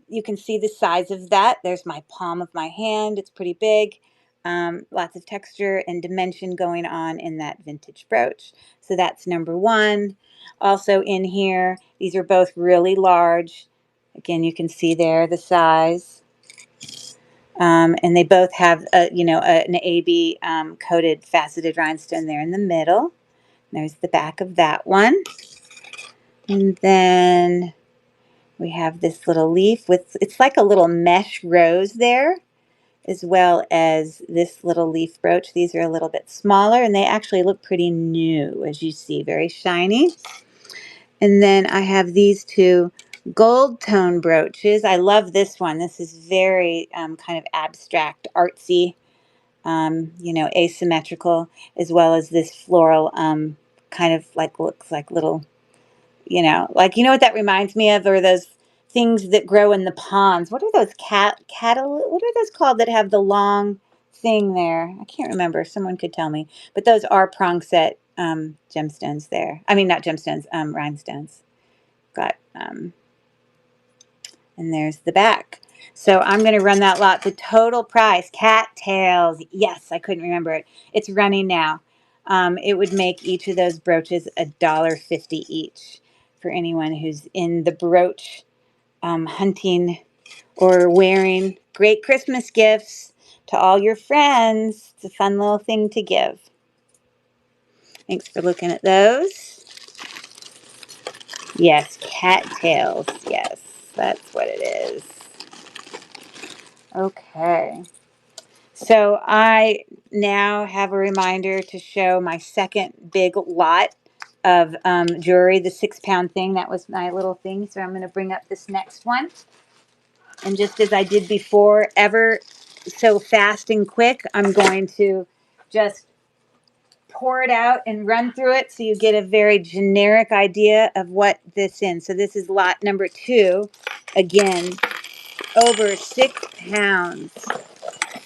You can see the size of that. There's my palm of my hand. It's pretty big. Lots of texture and dimension going on in that vintage brooch. So that's number one. Also in here, these are both really large. Again, you can see there the size. And they both have, an AB coated faceted rhinestone there in the middle. There's the back of that one. And then we have this little leaf with, it's like a little mesh rose there, as well as this little leaf brooch. These are a little bit smaller and they actually look pretty new, as you see, very shiny. And then I have these two gold tone brooches. I love this one. This is very kind of abstract, artsy, asymmetrical, as well as this floral kind of like looks like little, what that reminds me of, or those things that grow in the ponds. What are those what are those called that have the long thing there? I can't remember. Someone could tell me. But those are prong set gemstones there. I mean, not gemstones, rhinestones. Got and there's the back. So I'm going to run that lot. The total price, cattails. Yes, I couldn't remember it. It's running now. It would make each of those brooches $1.50 each for anyone who's in the brooch hunting or wearing. Great Christmas gifts to all your friends. It's a fun little thing to give. Thanks for looking at those. Yes, cattails. Yes, that's what it is. Okay. So I now have a reminder to show my second big lot of jewelry, the 6-pound thing. That was my little thing. So I'm going to bring up this next one. And just as I did before, ever so fast and quick, I'm going to just pour it out and run through it so you get a very generic idea of what this is. So this is lot number 2. Again, over 6 pounds.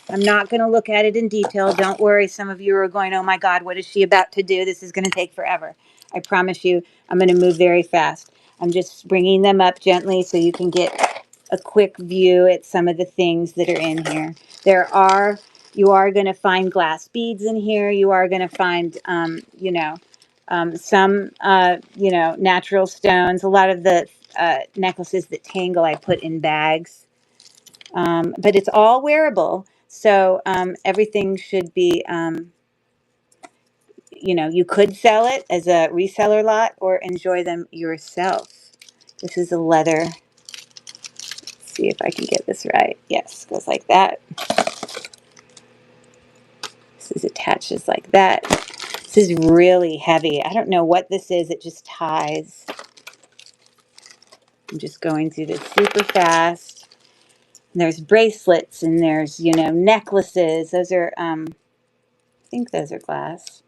I'm not going to look at it in detail. Don't worry. Some of you are going, oh my God, what is she about to do? This is going to take forever. I promise you, I'm going to move very fast. I'm just bringing them up gently so you can get a quick view at some of the things that are in here. You are going to find glass beads in here. You are going to find, some, natural stones. A lot of the necklaces that tangle I put in bags. But it's all wearable. So everything should be, you could sell it as a reseller lot or enjoy them yourself. This is a leather. Let's see if I can get this right. Yes, goes like that. This is attaches like that. This is really heavy. I don't know what this is. It just ties. I'm just going through this super fast. And there's bracelets and there's, necklaces. Those are, I think those are glass.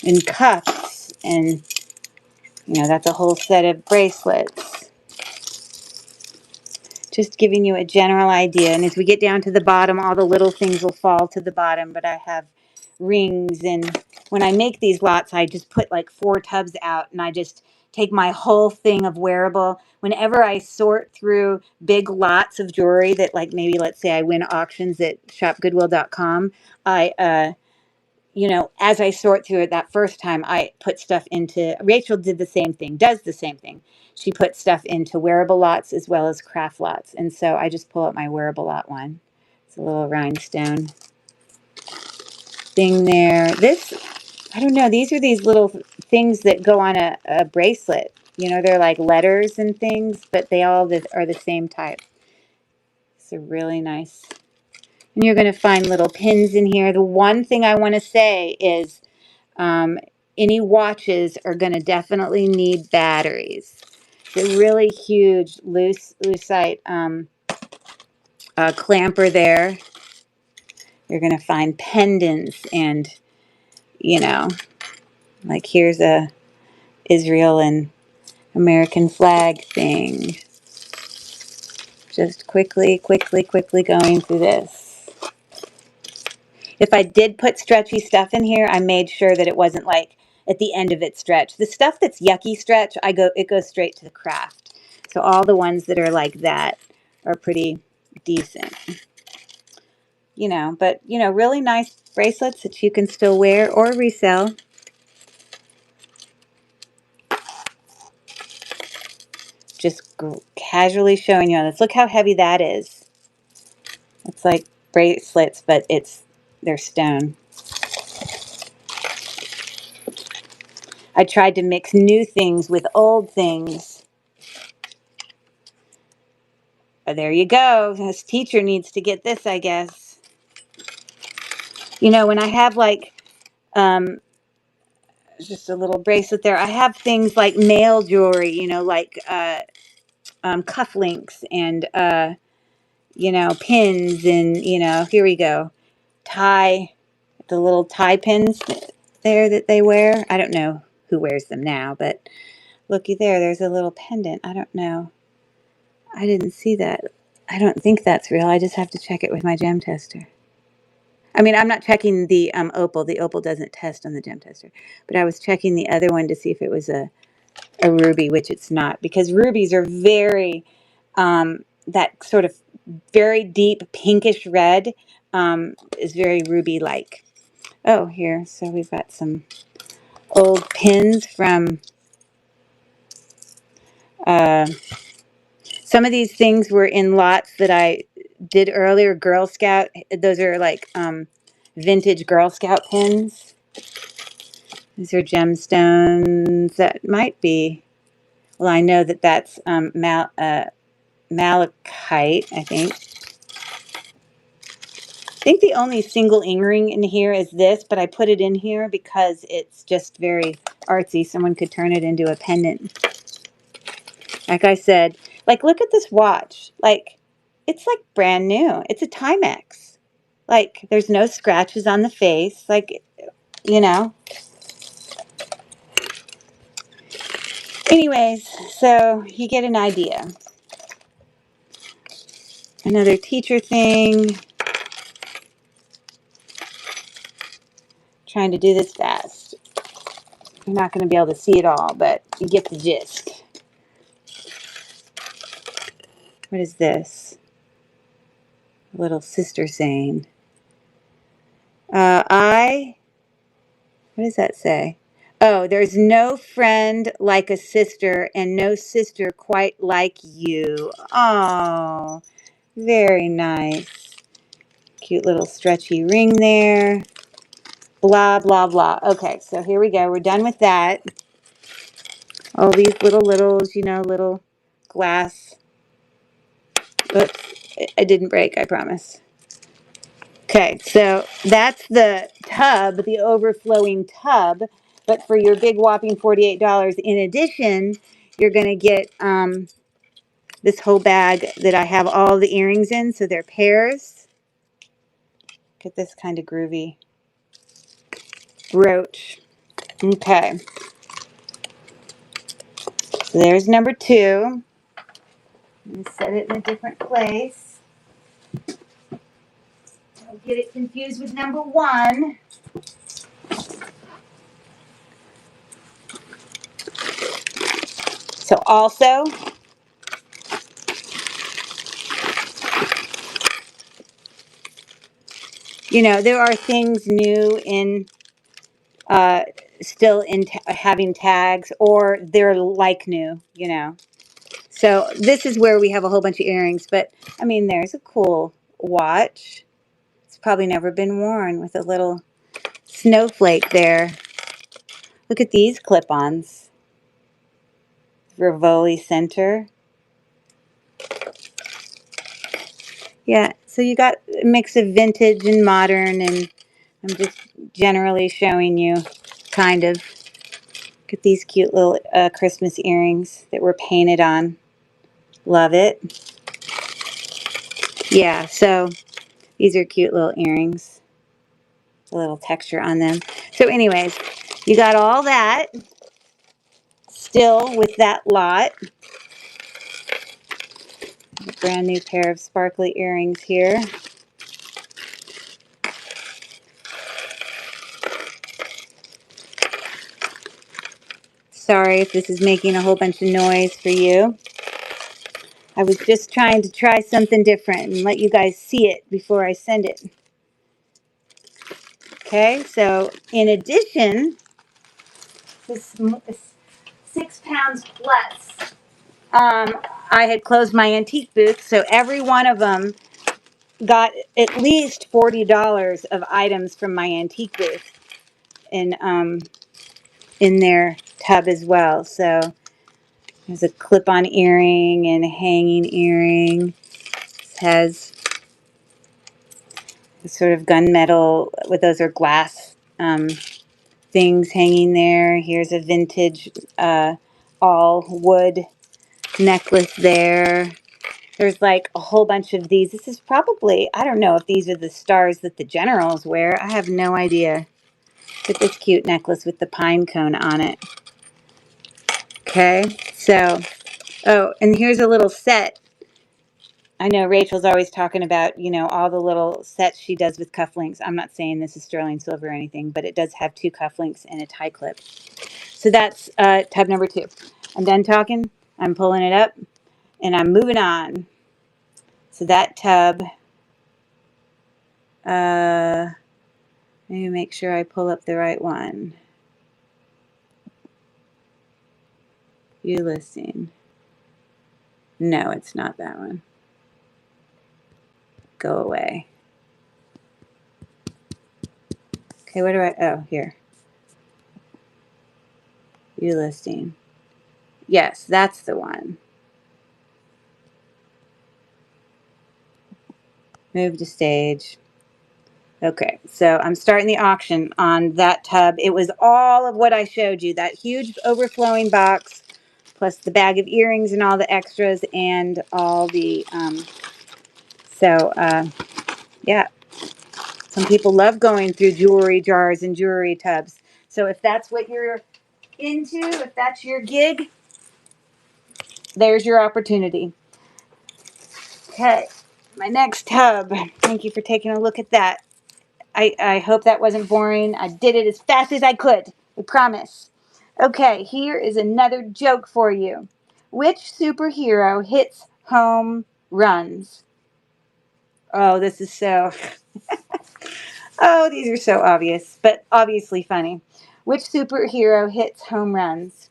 And cuffs, and that's a whole set of bracelets. Just giving you a general idea. And as we get down to the bottom, all the little things will fall to the bottom. But I have rings, and when I make these lots, I just put like 4 tubs out, and I just take my whole thing of wearable. Whenever I sort through big lots of jewelry that, like, maybe let's say I win auctions at shopgoodwill.com, as I sort through it that first time, I put stuff into, Rachel does the same thing. She put stuff into wearable lots as well as craft lots. And so I just pull up my wearable lot one. It's a little rhinestone thing there. This, I don't know, these are these little things that go on a bracelet. They're like letters and things, but they all are the same type. It's a really nice. And you're going to find little pins in here. The one thing I want to say is, any watches are going to definitely need batteries. It's a really huge lucite clamper there. You're going to find pendants and, like here's a Israel and American flag thing. Just quickly going through this. If I did put stretchy stuff in here, I made sure that it wasn't like at the end of its stretch. The stuff that's yucky stretch, it goes straight to the craft. So all the ones that are like that are pretty decent. You know, but, you know, really nice bracelets that you can still wear or resell. Just casually showing you this. Look how heavy that is. It's like bracelets, but they're stone. I tried to mix new things with old things. But there you go. This teacher needs to get this, I guess. You know, when I have like just a little bracelet there, I have things like male jewelry, you know, like cufflinks and you know, pins, and you know, here we go. The little tie pins there that they wear. I don't know who wears them now, but looky there, there's a little pendant. I don't know. I didn't see that. I don't think that's real. I just have to check it with my gem tester. I mean, I'm not checking the opal. The opal doesn't test on the gem tester. But I was checking the other one to see if it was a ruby, which it's not. Because rubies are very, that sort of very deep pinkish red is very ruby-like. Oh, here. So we've got some old pins from... some of these things were in lots that I did earlier. Girl Scout. Those are like vintage Girl Scout pins. These are gemstones. That might be... Well, I know that that's malachite, I think. I think the only single earring in here is this, but I put it in here because it's just very artsy. Someone could turn it into a pendant. Like I said, like, look at this watch. Like, it's like brand new. It's a Timex. Like, there's no scratches on the face. Like, you know. Anyways, so you get an idea. Another teacher thing. Trying to do this fast. You're not going to be able to see it all, but you get the gist. What is this? A little sister saying. What does that say? Oh, there's no friend like a sister and no sister quite like you. Oh, very nice. Cute little stretchy ring there. Blah, blah, blah. Okay, so here we go. We're done with that. All these littles, you know, little glass. Oops, it didn't break, I promise. Okay, so that's the tub, the overflowing tub. But for your big whopping $48, in addition, you're going to get this whole bag that I have all the earrings in. So they're pairs. Get this kind of groovy brooch. Okay. So there's number 2. Let me set it in a different place. Don't get it confused with number 1. So also, you know, there are things new in still in having tags, or they're like new, you know. So this is where we have a whole bunch of earrings. But I mean, there's a cool watch. It's probably never been worn, with a little snowflake there. Look at these clip-ons. Rivoli center. Yeah, so you got a mix of vintage and modern, and I'm just generally showing you kind of. Look at these cute little Christmas earrings that were painted on. Love it. Yeah, so these are cute little earrings. A little texture on them. So anyways, you got all that still with that lot. A brand new pair of sparkly earrings here. Sorry if this is making a whole bunch of noise for you. I was just trying to try something different and let you guys see it before I send it. Okay, so in addition, this is 6 pounds plus. I had closed my antique booth, so every one of them got at least $40 of items from my antique booth in their tub as well. So there's a clip-on earring and a hanging earring. This has sort of gunmetal, with those are glass things hanging there. Here's a vintage all wood necklace there. There's like a whole bunch of these. This is probably, I don't know if these are the stars that the generals wear. I have no idea. Look at this cute necklace with the pine cone on it. Okay, so, oh, and here's a little set. I know Rachel's always talking about, you know, all the little sets she does with cufflinks. I'm not saying this is sterling silver or anything, but it does have 2 cufflinks and a tie clip. So that's tub number 2. I'm done talking. I'm pulling it up, and I'm moving on. So that tub, let me make sure I pull up the right one. View listing. No, it's not that one. Go away. Okay, what do I, oh, here. View listing. Yes, that's the one. Move to stage. Okay, so I'm starting the auction on that tub. It was all of what I showed you, that huge overflowing box, plus the bag of earrings and all the extras, and all the, yeah. Some people love going through jewelry jars and jewelry tubs. So if that's what you're into, if that's your gig, there's your opportunity. Okay, my next tub. Thank you for taking a look at that. I hope that wasn't boring. I did it as fast as I could. I promise. Okay, here is another joke for you. Which superhero hits home runs? Oh, this is so... Oh, these are so obvious, but obviously funny. Which superhero hits home runs?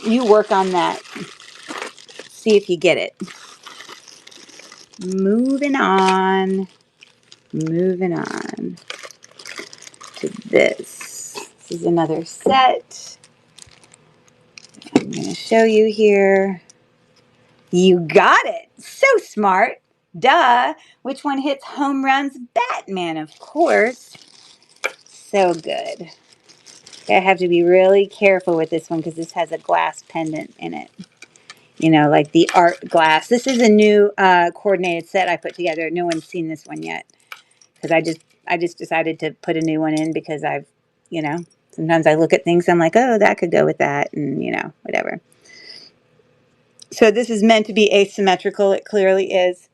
You work on that. See if you get it. Moving on. Moving on to this. This is another set. I'm going to show you here. You got it. So smart. Duh. Which one hits home runs? Batman, of course. So good. I have to be really careful with this one because this has a glass pendant in it. You know, like the art glass. This is a new coordinated set I put together. No one's seen this one yet because I just decided to put a new one in because I've, you know, sometimes I look at things, I'm like, oh, that could go with that, and, you know, whatever. So this is meant to be asymmetrical. It clearly is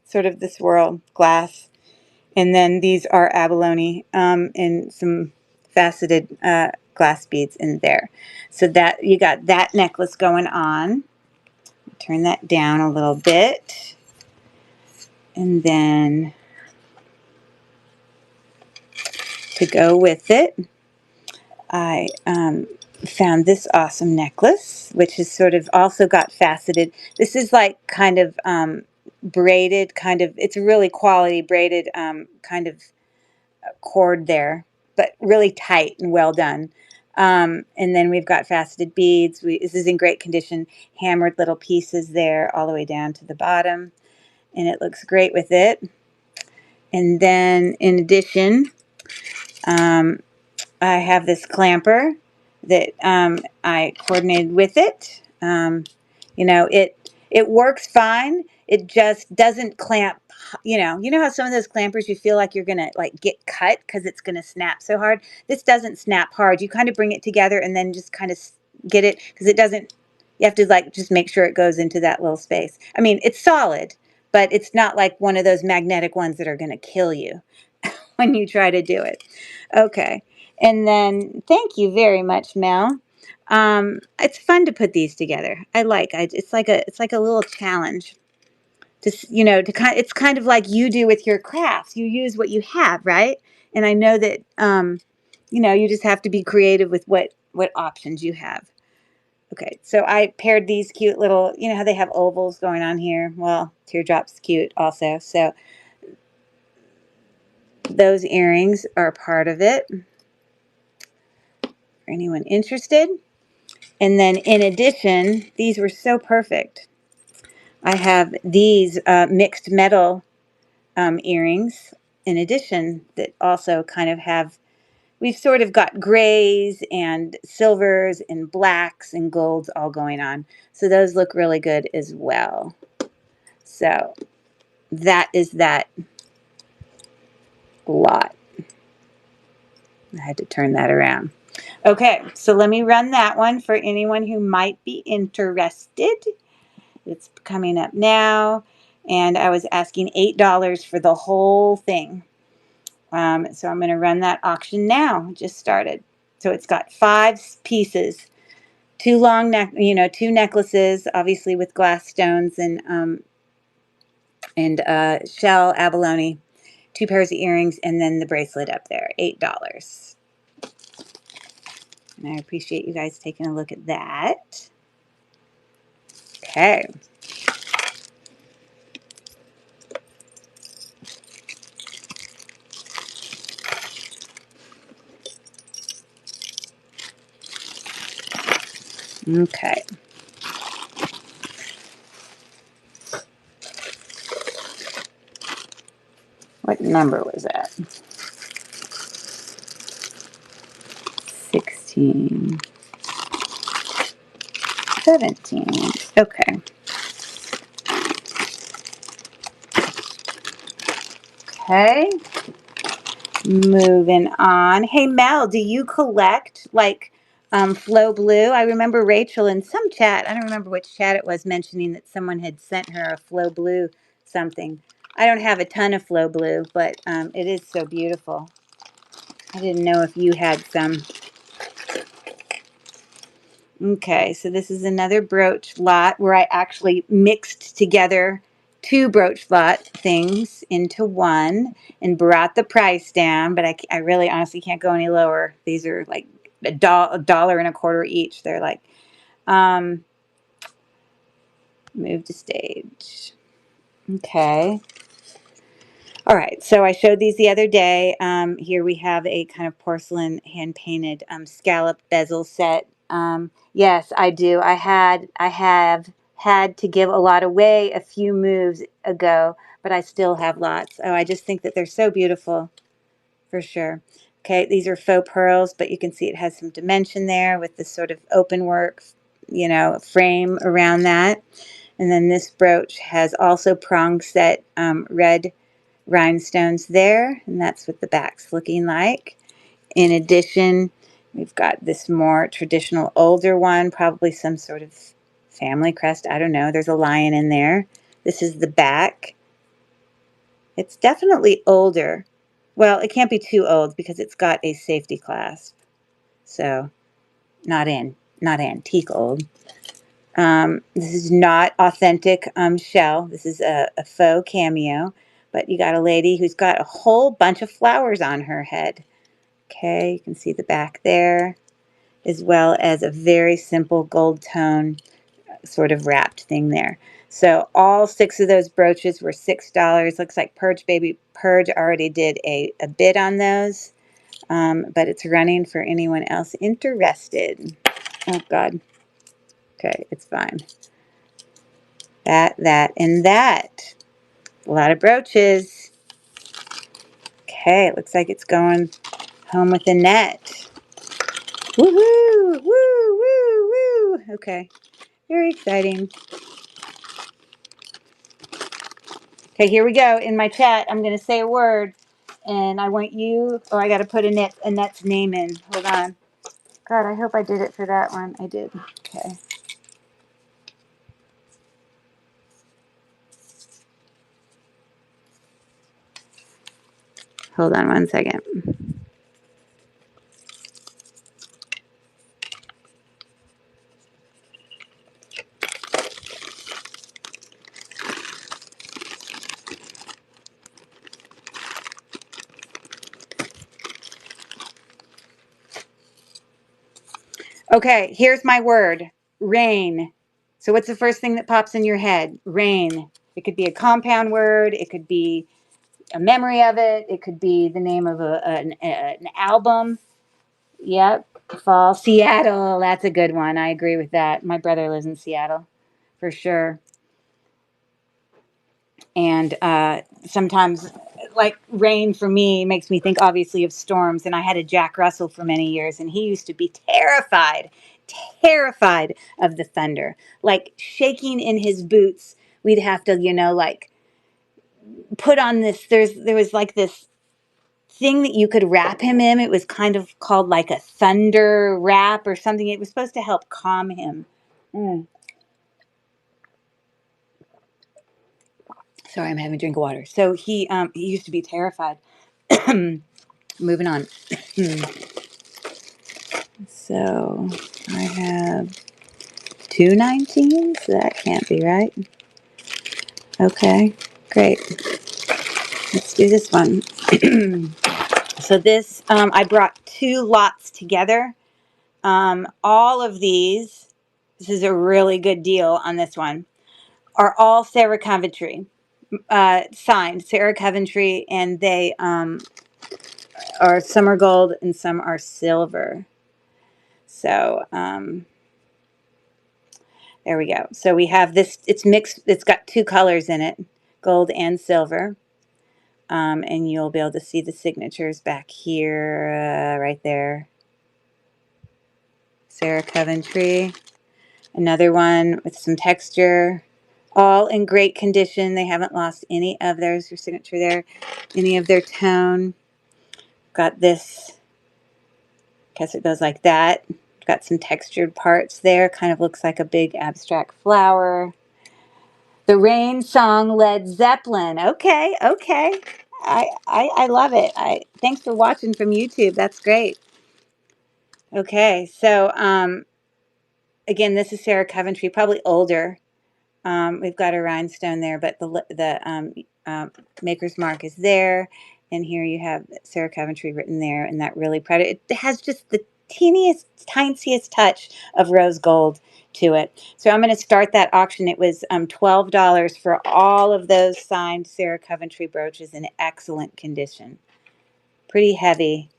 sort of the swirl glass. And then these are abalone and some faceted glass beads in there. So that you got that necklace going on. Turn that down a little bit. And then to go with it, I found this awesome necklace, which is sort of also got faceted. This is like kind of braided, kind of, it's a really quality braided kind of cord there, but really tight and well done. And then we've got faceted beads. This is in great condition, hammered little pieces there all the way down to the bottom. And it looks great with it. And then in addition, I have this clamper that I coordinated with it. You know, it works fine. It just doesn't clamp. You know how some of those clampers you feel like you're gonna like get cut because it's gonna snap so hard. This doesn't snap hard. You kind of bring it together and then just kind of get it because it doesn't. You have to like just make sure it goes into that little space. I mean, it's solid, but it's not like one of those magnetic ones that are gonna kill you when you try to do it. Okay. And then thank you very much, Mel. It's fun to put these together. It's like a little challenge. you know, it's kind of like you do with your crafts. You use what you have, right? And I know that, you know, you just have to be creative with what options you have. Okay, so I paired these cute little, you know how they have ovals going on here? Well, teardrop's cute also. So those earrings are part of it. For anyone interested. And then in addition, these were so perfect. I have these mixed metal earrings in addition that also kind of have, we've sort of got grays and silvers and blacks and golds all going on. So those look really good as well. So that is that lot. I had to turn that around. Okay, so let me run that one for anyone who might be interested. It's coming up now, and I was asking $8 for the whole thing. So I'm going to run that auction now. Just started. So it's got 5 pieces, 2 long neck, you know, 2 necklaces, obviously with glass stones and shell abalone, 2 pairs of earrings, and then the bracelet up there. $8. And I appreciate you guys taking a look at that. Okay. Okay. What number was that? 16. 17. Okay. Okay. Moving on. Hey, Mel, do you collect like Flow Blue? I remember Rachel in some chat, I don't remember which chat it was, mentioning that someone had sent her a Flow Blue something. I don't have a ton of Flow Blue, but it is so beautiful. I didn't know if you had some. Okay, so this is another brooch lot where I actually mixed together 2 brooch lot things into one and brought the price down, but I really honestly can't go any lower. These are like $1.25 each. They're like, um, move to stage. Okay. All right, so I showed these the other day. Here we have a kind of porcelain hand-painted scallop bezel set. Yes, I do. I have had to give a lot away a few moves ago, but I still have lots. Oh, I just think that they're so beautiful, for sure. Okay, these are faux pearls, but you can see it has some dimension there with this sort of open work, you know, frame around that. And then this brooch has also prong set red rhinestones there, and that's what the back's looking like. In addition, we've got this more traditional older one, probably some sort of family crest. I don't know. There's a lion in there. This is the back. It's definitely older. Well, it can't be too old because it's got a safety clasp. So not antique old. This is not authentic shell. This is a faux cameo. But you got a lady who's got a whole bunch of flowers on her head. Okay, you can see the back there, as well as a very simple gold tone sort of wrapped thing there. So all 6 of those brooches were $6. Looks like Purge already did a bid on those, but it's running for anyone else interested. Oh, God. Okay, it's fine. That, and that. A lot of brooches. Okay, it looks like it's going home with a net. Woohoo! Woo, woo, woo. Okay, very exciting. Okay, here we go. In my chat, I'm going to say a word, and I want you, oh, I got to put Annette's name in. Hold on. God, I hope I did it for that one. I did. Okay. Hold on one second. Okay, here's my word. Rain. So what's the first thing that pops in your head? Rain. It could be a compound word. It could be a memory of it. It could be the name of an album. Yep. Fall. Seattle. That's a good one. I agree with that. My brother lives in Seattle for sure. And sometimes, like rain for me, makes me think obviously of storms. And I had a Jack Russell for many years, and he used to be terrified of the thunder, like shaking in his boots. We'd have to, like put on this. There was like this thing that you could wrap him in. It was kind of called like a thunder wrap or something. It was supposed to help calm him. Mm. Sorry, I'm having a drink of water. So he used to be terrified. Moving on. So I have 219s. That can't be right. Okay, great. Let's do this one. So this, I brought two lots together. All of these, this is a really good deal on this one, are all Sarah Coventry, signed Sarah Coventry, and they are some are gold and some are silver. So there we go. So we have this, it's mixed, it's got two colors in it, gold and silver. And you'll be able to see the signatures back here, right there. Sarah Coventry. Another one with some texture. All in great condition. They haven't lost any of theirs, your signature there, any of their tone. Got this, guess it goes like that. Got some textured parts there. Kind of looks like a big abstract flower. The Rain song, Led Zeppelin. Okay, okay. I love it. Thanks for watching from YouTube. That's great. Okay, so again, this is Sarah Coventry, probably older. We've got a rhinestone there, but the maker's mark is there, and here you have Sarah Coventry written there, and that really proud. It has just the teeniest, tiniest touch of rose gold to it. So I'm going to start that auction. It was $12 for all of those signed Sarah Coventry brooches in excellent condition. Pretty heavy,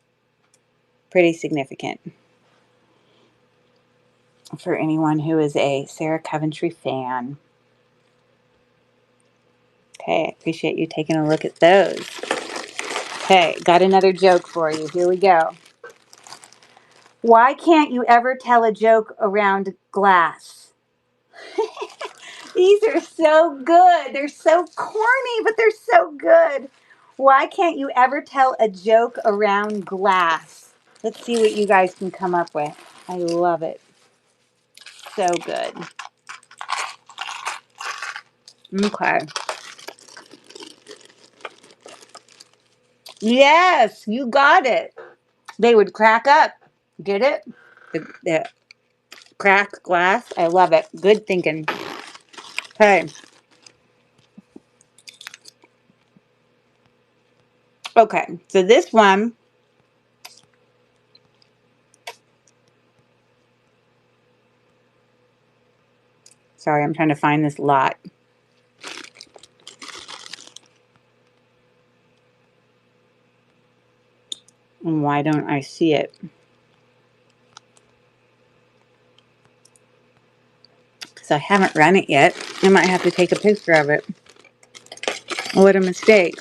pretty significant for anyone who is a Sarah Coventry fan. Okay, I appreciate you taking a look at those. Okay, got another joke for you. Here we go. Why can't you ever tell a joke around glass? These are so good. They're so corny, but they're so good. Why can't you ever tell a joke around glass? Let's see what you guys can come up with. I love it. So good. Okay. Yes, you got it. They would crack up. Get it? The cracked glass. I love it. Good thinking. Okay. Okay. So this one, sorry, I'm trying to find this lot. And why don't I see it? Because I haven't run it yet. I might have to take a picture of it. What a mistake.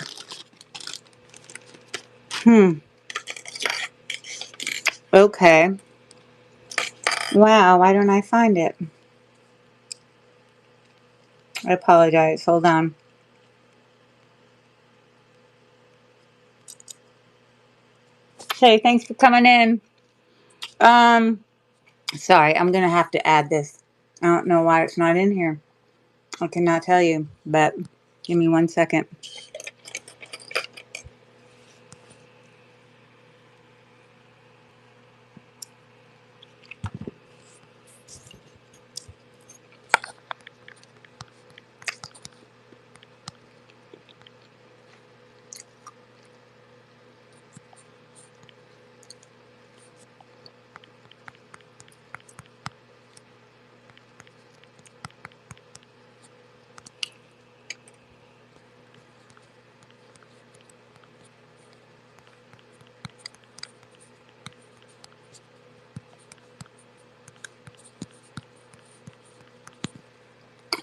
Okay. Wow, why don't I find it? I apologize. Hold on. Hey, thanks for coming in. Sorry, I'm gonna have to add this. I don't know why it's not in here. I cannot tell you, but give me 1 second.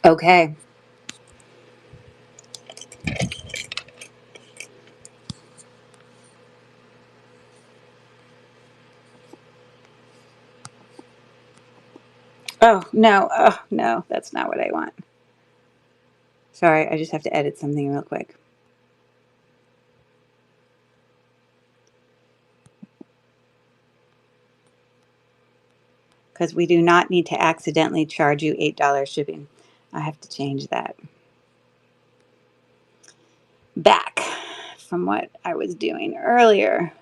Okay. Oh, no. Oh, no, that's not what I want. Sorry, I just have to edit something real quick. Because we do not need to accidentally charge you $8 shipping. I have to change that. Back from what I was doing earlier.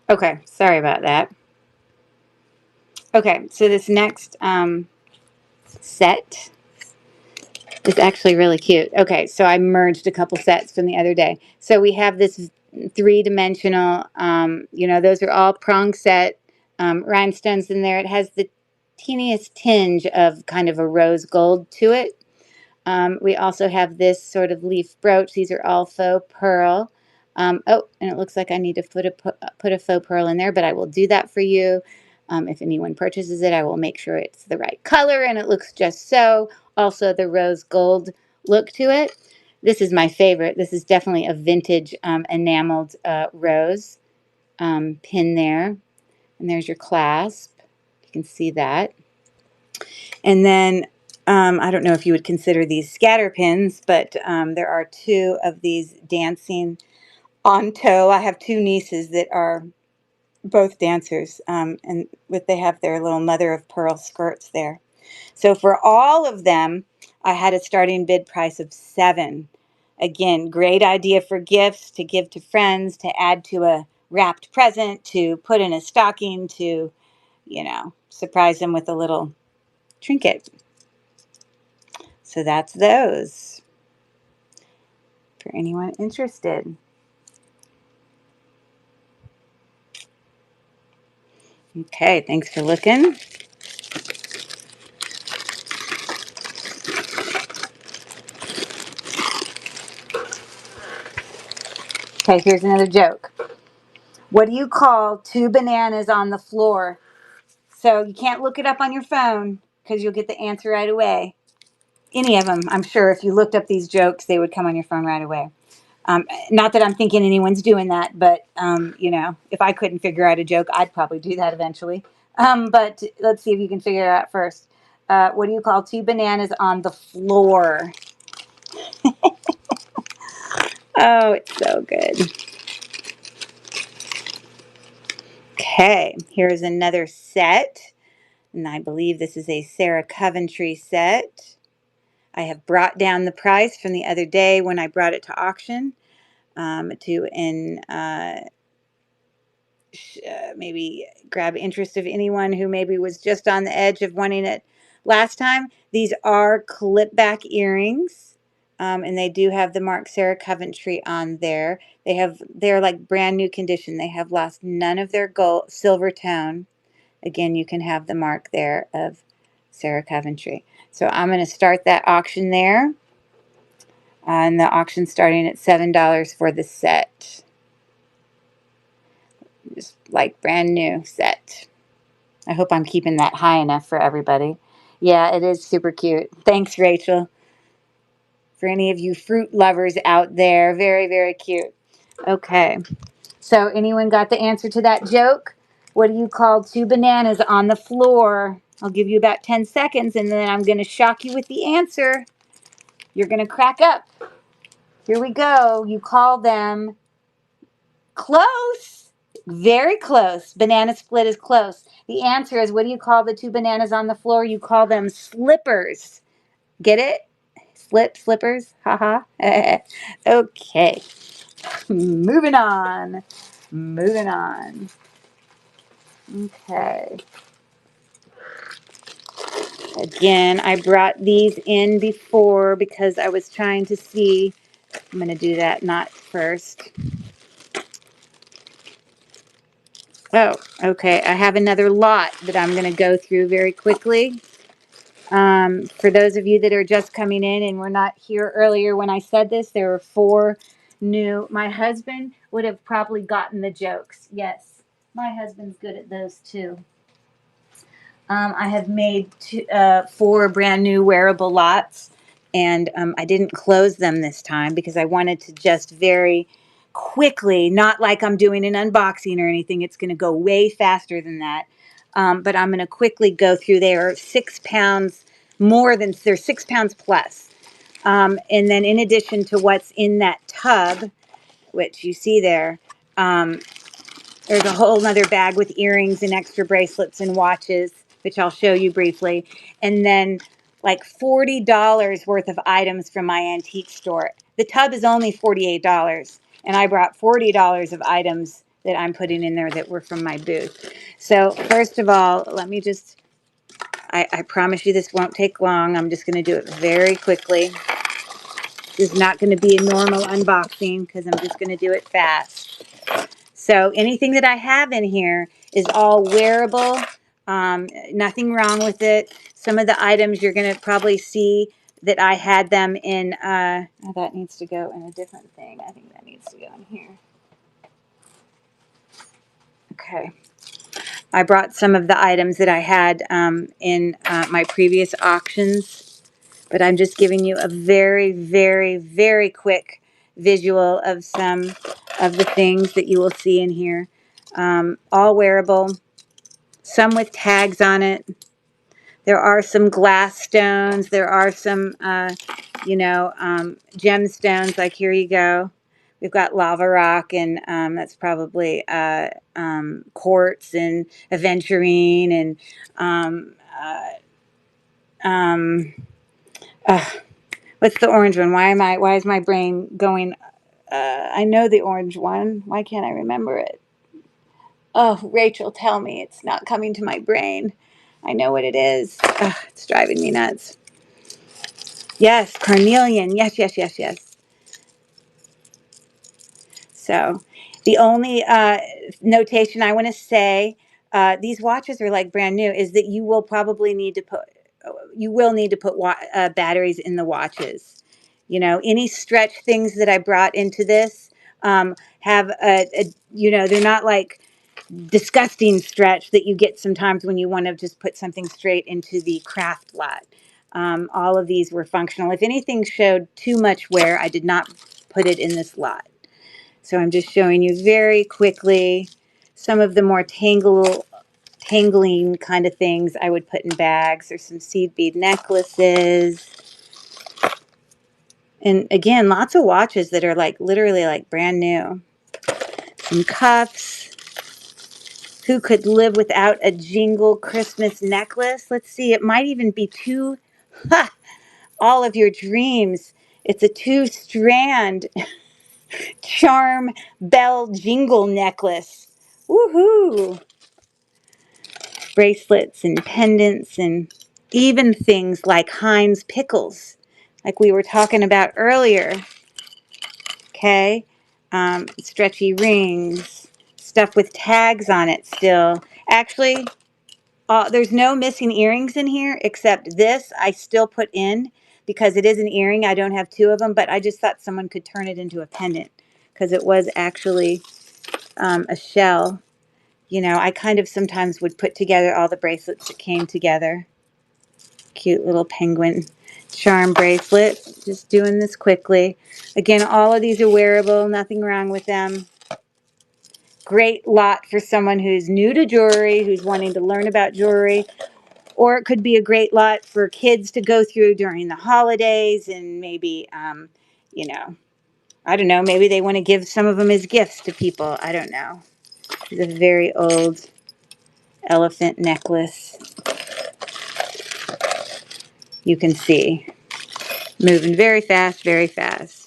Okay, sorry about that. Okay, so this next set is actually really cute. Okay, so I merged a couple sets from the other day. So we have this three-dimensional, those are all prong set rhinestones in there. It has the teeniest tinge of kind of a rose gold to it. We also have this sort of leaf brooch. These are all faux pearl. Oh, and it looks like I need to put a faux pearl in there, but I will do that for you. If anyone purchases it, I will make sure it's the right color and it looks just so. Also, the rose gold look to it. This is my favorite. This is definitely a vintage enameled rose pin there. And there's your clasp. You can see that. And then I don't know if you would consider these scatter pins, but there are two of these dancing on toe. I have two nieces that are both dancers, and they have their little mother of pearl skirts there. So for all of them, I had a starting bid price of $7. Again, great idea for gifts, to give to friends, to add to a wrapped present, to put in a stocking, to, surprise them with a little trinket. So that's those for anyone interested. Okay, thanks for looking. Okay, here's another joke. What do you call two bananas on the floor? So you can't look it up on your phone because you'll get the answer right away. Any of them, I'm sure if you looked up these jokes, they would come on your phone right away. Not that I'm thinking anyone's doing that, but, if I couldn't figure out a joke, I'd probably do that eventually. But let's see if you can figure it out first. What do you call two bananas on the floor? Oh, it's so good. Okay, here's another set. And I believe this is a Sarah Coventry set. I have brought down the price from the other day when I brought it to auction maybe grab interest of anyone who maybe was just on the edge of wanting it last time. These are clip back earrings, and they do have the mark Sarah Coventry on there. They're like brand new condition. They have lost none of their gold silver tone. Again, you can have the mark there of Sarah Coventry. So I'm going to start that auction there. And the auction starting at $7 for the set. Just like brand new set. I hope I'm keeping that high enough for everybody. Yeah, it is super cute. Thanks, Rachel. For any of you fruit lovers out there, very, very cute. Okay. So anyone got the answer to that joke? What do you call two bananas on the floor? I'll give you about 10 seconds and then I'm going to shock you with the answer. You're going to crack up. Here we go. You call them close. Very close. Banana split is close. The answer is, what do you call the two bananas on the floor? You call them slippers. Get it? Slippers. Haha. Okay. Moving on. Moving on. Okay. Again, I brought these in before because I was trying to see. I'm going to do that not first. Oh, okay. I have another lot that I'm going to go through very quickly. For those of you that are just coming in and were not here earlier when I said this, there were 4 new. My husband would have probably gotten the jokes. Yes, my husband's good at those too. I have made 4 brand new wearable lots, and I didn't close them this time because I wanted to just very quickly, not like I'm doing an unboxing or anything. It's going to go way faster than that. But I'm going to quickly go through. They are 6 pounds more than, they're 6 pounds plus. And then in addition to what's in that tub, which you see there, there's a whole nother bag with earrings and extra bracelets and watches, which I'll show you briefly. And then like $40 worth of items from my antique store. The tub is only $48, and I brought $40 of items that I'm putting in there that were from my booth. So first of all, let me just, I promise you this won't take long. I'm just going to do it very quickly. This is not going to be a normal unboxing because I'm just going to do it fast. So anything that I have in here is all wearable. Nothing wrong with it. Some of the items you're going to probably see that I had them in, oh, that needs to go in a different thing. I think that needs to go in here. Okay. I brought some of the items that I had in my previous auctions, but I'm just giving you a very, very, very quick visual of some of the things that you will see in here. All wearable, some with tags on it. There are some glass stones. There are some, gemstones. Like here you go. We've got lava rock, and that's probably quartz and aventurine and what's the orange one? Why is my brain going? I know the orange one. Why can't I remember it? Oh, Rachel, tell me. It's not coming to my brain. I know what it is. Ugh, it's driving me nuts. Yes, carnelian. Yes, yes, yes, yes. So the only notation I want to say, these watches are like brand new, is that you will probably need to put, batteries in the watches. You know, any stretch things that I brought into this have they're not like disgusting stretch that you get sometimes when you want to just put something straight into the craft lot. All of these were functional. If anything showed too much wear, I did not put it in this lot. So I'm just showing you very quickly some of the more tangling kind of things I would put in bags. There's some seed bead necklaces. And again, lots of watches that are like literally like brand new. Some cuffs. Who could live without a jingle Christmas necklace? Let's see. It might even be all of your dreams. It's a 2-strand charm bell jingle necklace. Woohoo! Bracelets and pendants and even things like Heinz pickles, like we were talking about earlier. Okay? Stretchy rings, stuff with tags on it still. Actually, there's no missing earrings in here except this I still put in because it is an earring. I don't have 2 of them, but I just thought someone could turn it into a pendant because it was actually a shell. You know, I kind of sometimes would put together all the bracelets that came together. Cute little penguin charm bracelet. Just doing this quickly. Again, all of these are wearable. Nothing wrong with them. Great lot for someone who's new to jewelry, who's wanting to learn about jewelry. Or it could be a great lot for kids to go through during the holidays and maybe, I don't know, maybe they want to give some of them as gifts to people. I don't know. It's a very old elephant necklace. You can see. Moving very fast, very fast.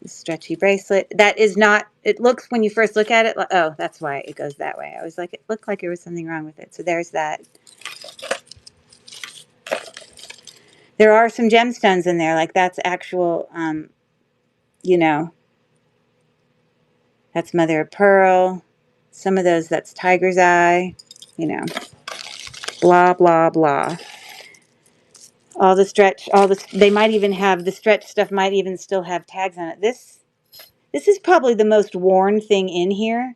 Stretchy bracelet. That is not, it looks, when you first look at it, oh, that's why it goes that way. I was like, it looked like there was something wrong with it. So there's that. There are some gemstones in there, like that's actual, you know, that's mother of pearl. Some of those, that's tiger's eye, you know, blah, blah, blah. All the stretch, they might even have, the stretch stuff might even still have tags on it. This is probably the most worn thing in here.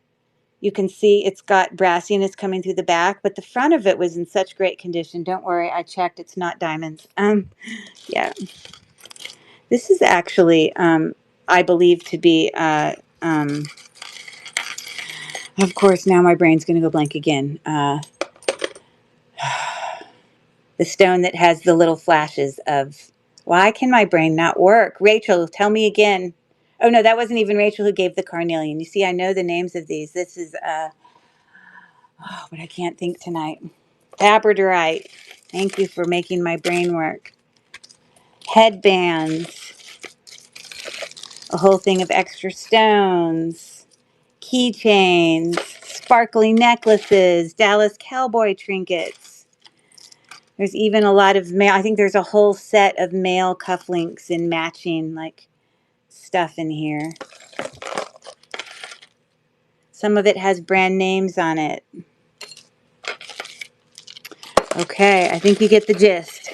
You can see it's got brassiness coming through the back, but the front of it was in such great condition. Don't worry, I checked, it's not diamonds. Yeah. This is actually, I believe to be, of course, now my brain's going to go blank again. The stone that has the little flashes of, why can my brain not work? Rachel, tell me again. Oh, no, that wasn't even Rachel who gave the carnelian. You see, I know the names of these. This is, oh, but I can't think tonight. Labradorite. Thank you for making my brain work. Headbands. A whole thing of extra stones. Keychains. Sparkly necklaces. Dallas cowboy trinkets. There's even a lot of male. I think there's a whole set of male cufflinks and matching like stuff in here. Some of it has brand names on it. Okay, I think you get the gist.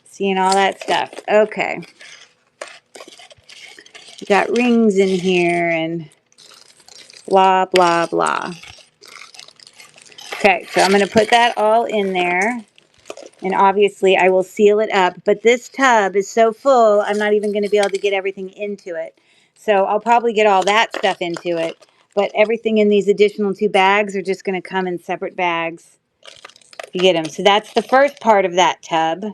Seeing all that stuff. Okay. We got rings in here and blah, blah, blah. Okay, so I'm going to put that all in there. And obviously I will seal it up. But this tub is so full, I'm not even going to be able to get everything into it. So I'll probably get all that stuff into it. But everything in these additional 2 bags are just going to come in separate bags. You get them. So that's the first part of that tub.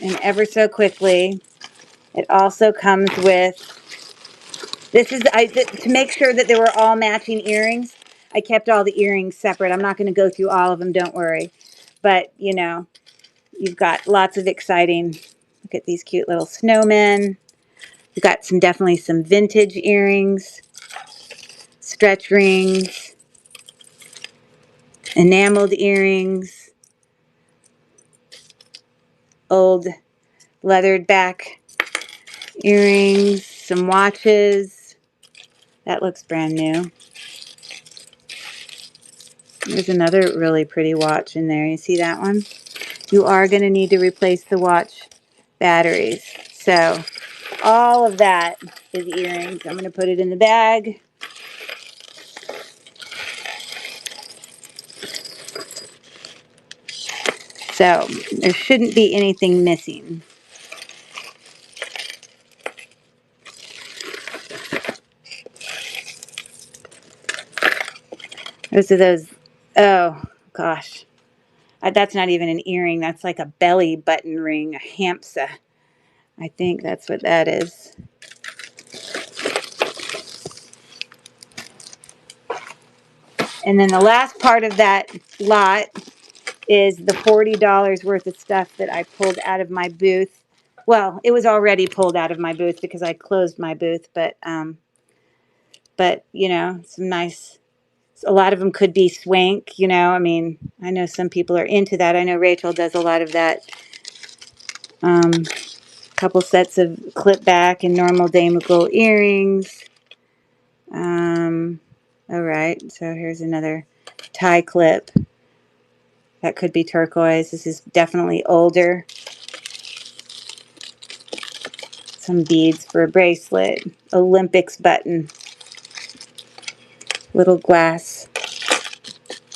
And ever so quickly, it also comes with, this is, to make sure that they were all matching earrings, I kept all the earrings separate. I'm not going to go through all of them, don't worry. But, you know, you've got lots of exciting, look at these cute little snowmen. You've got definitely some vintage earrings, stretch rings, enameled earrings, old leathered back earrings, some watches. That looks brand new. There's another really pretty watch in there. You see that one? You are going to need to replace the watch batteries. So all of that is earrings. I'm going to put it in the bag. So there shouldn't be anything missing. Those are those, oh gosh. That's not even an earring. That's like a belly button ring, a hamsa. I think that's what that is. And then the last part of that lot is the $40 worth of stuff that I pulled out of my booth. Well, it was already pulled out of my booth because I closed my booth, but you know, some nice, a lot of them could be swank, you know. I mean, I know some people are into that. I know Rachel does a lot of that. Couple sets of clip back and normal dame gold earrings. All right, so here's another tie clip. That could be turquoise. This is definitely older. Some beads for a bracelet. Olympics button. Little glass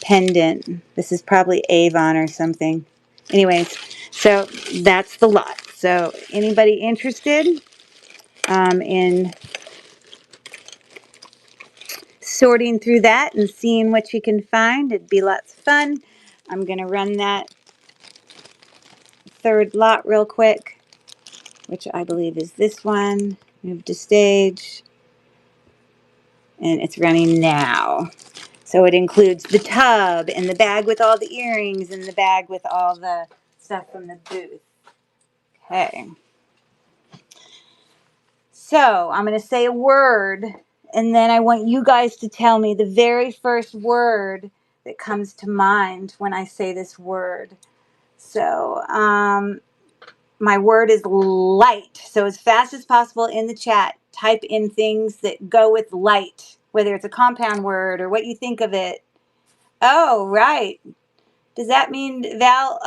pendant. This is probably Avon or something. Anyways, so that's the lot. So anybody interested in sorting through that and seeing what you can find, it'd be lots of fun. I'm going to run that third lot real quick, which I believe is this one. Move to stage. And it's running now. So it includes the tub and the bag with all the earrings and the bag with all the stuff from the booth. Okay. So I'm going to say a word, and then I want you guys to tell me the very first word that comes to mind when I say this word. So, my word is light. So as fast as possible in the chat, type in things that go with light, whether it's a compound word or what you think of it. Oh, right. Does that mean Val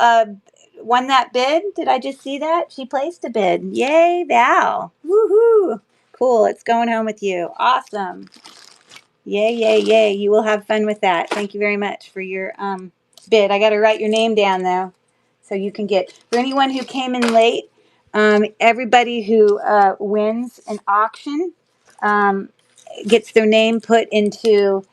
won that bid? Did I just see that? She placed a bid. Yay, Val. Woohoo. Cool. It's going home with you. Awesome. Yay, yay, yay. You will have fun with that. Thank you very much for your bid. I got to write your name down, though, so you can get, for anyone who came in late, everybody who wins an auction gets their name put into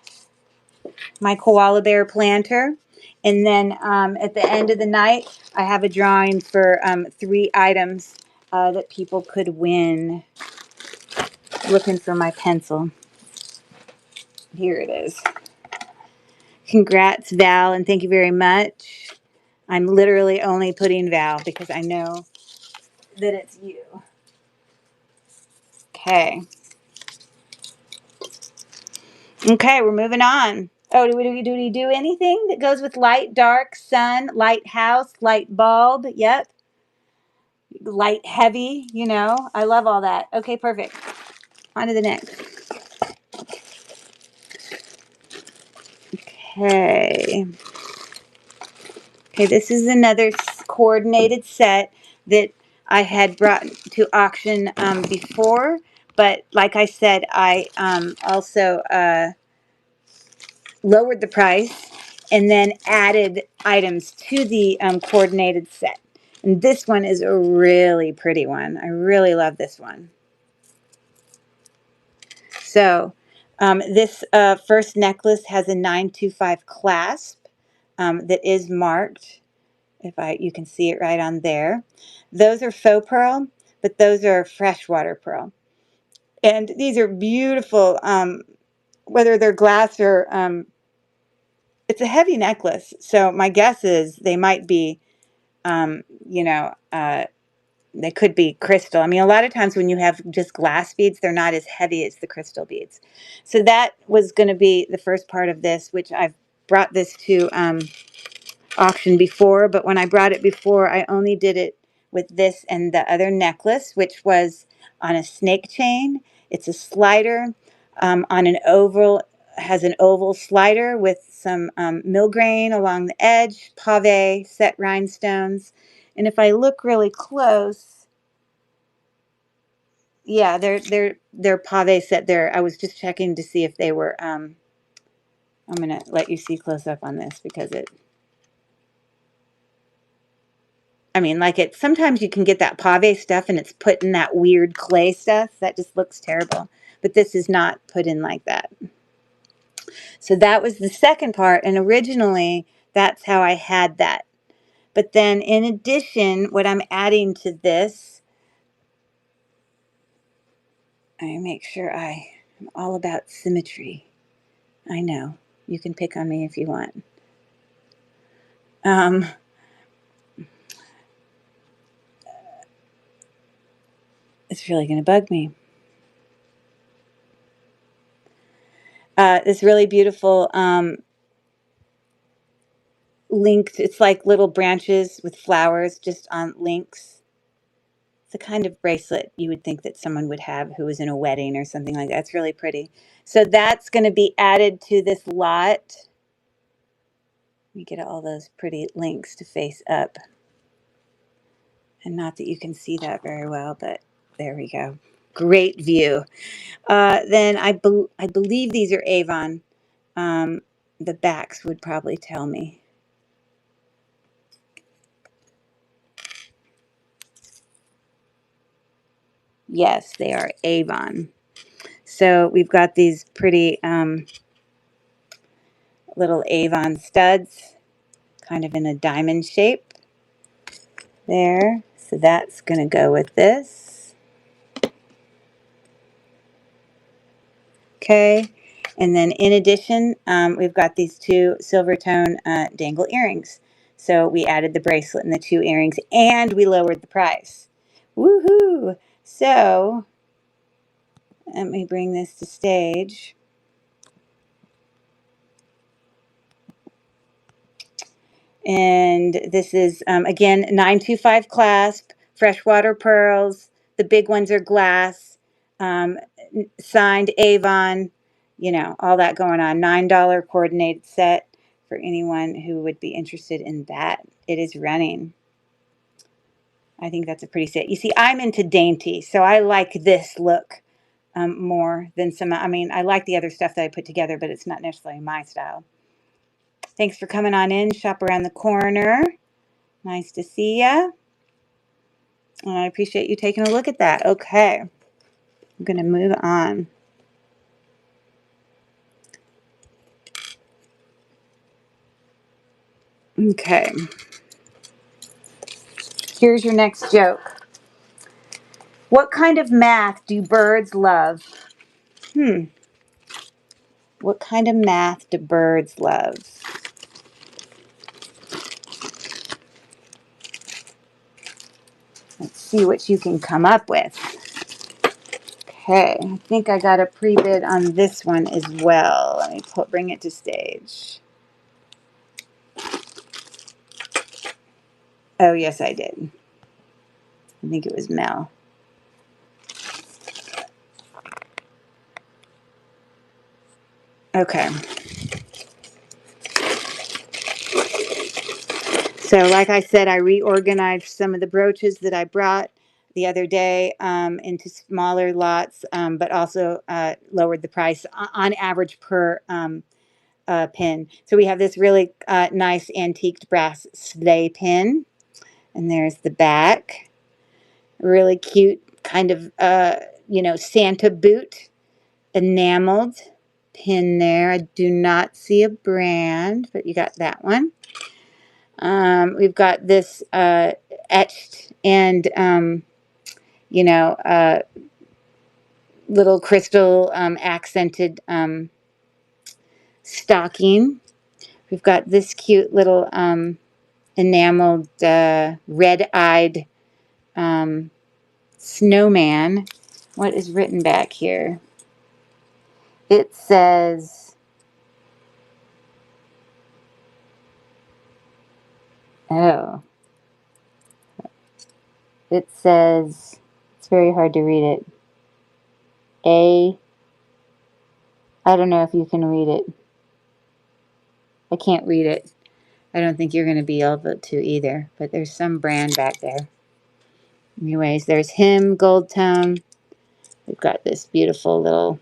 my koala bear planter. And then at the end of the night, I have a drawing for 3 items that people could win. Looking for my pencil. Here it is. Congrats, Val, and thank you very much. I'm literally only putting Val because I know that it's you. Okay. Okay, we're moving on. Oh, do we do anything that goes with light, dark, sun, lighthouse, light bulb? Yep. Light, heavy, you know. I love all that. Okay, perfect. On to the next. Okay. Okay, this is another coordinated set that I had brought to auction before, but like I said, I also lowered the price and then added items to the coordinated set. And this one is a really pretty one. I really love this one. So this first necklace has a 925 clasp that is marked. You can see it right on there. Those are faux pearl, but those are freshwater pearl. And these are beautiful, whether they're glass or, it's a heavy necklace. So my guess is they might be, you know, they could be crystal. I mean, a lot of times when you have just glass beads, they're not as heavy as the crystal beads. So that was going to be the first part of this, which I've brought this to auction before, but when I brought it before, I only did it with this and the other necklace, which was on a snake chain. It's a slider on an oval, has an oval slider with some millgrain along the edge, pave set rhinestones. And if I look really close, yeah, they're pave set there. I was just checking to see if they were. I'm gonna let you see close up on this because it. I mean, like sometimes you can get that pave stuff and it's put in that weird clay stuff. That just looks terrible. But this is not put in like that. So that was the second part. And originally, that's how I had that. But then in addition, what I'm adding to this, I make sure I'm all about symmetry. I know. You can pick on me if you want. It's really going to bug me. This really beautiful linked, it's like little branches with flowers just on links. It's the kind of bracelet you would think that someone would have who was in a wedding or something like that. It's really pretty. So that's going to be added to this lot. Let me get all those pretty links to face up. And not that you can see that very well, but there we go. Great view. Then I believe these are Avon. The backs would probably tell me. Yes, they are Avon. So we've got these pretty little Avon studs, kind of in a diamond shape there. So that's going to go with this. Okay. And then in addition, we've got these 2 silver tone dangle earrings. So we added the bracelet and the 2 earrings, and we lowered the price. Woohoo! So let me bring this to stage. And this is, again, 925 clasp, freshwater pearls. The big ones are glass, signed Avon, you know, all that going on. $9 coordinated set for anyone who would be interested in that. It is running. I think that's a pretty set. You see, I'm into dainty, so I like this look more than some. I mean, I like the other stuff that I put together, but it's not necessarily my style. Thanks for coming on in. Shop around the corner. Nice to see ya. And I appreciate you taking a look at that. Okay, I'm going to move on. Okay. Here's your next joke. What kind of math do birds love? What kind of math do birds love? Let's see what you can come up with. Okay, I think I got a pre-bid on this one as well. Let me bring it to stage. Oh, yes, I did. I think it was Mel. Okay. So like I said, I reorganized some of the brooches that I brought the other day into smaller lots, but also lowered the price on average per pin. So we have this really nice antiqued brass sleigh pin. And there's the back. Really cute kind of, you know, Santa boot. Enameled pin there. I do not see a brand, but you got that one. We've got this etched and, you know, little crystal accented stocking. We've got this cute little enameled red-eyed snowman. What is written back here? It says, oh, it says, it's very hard to read it. I don't know if you can read it. I can't read it. I don't think you're going to be able to either, but there's some brand back there. Anyways, there's him, gold tone. We've got this beautiful little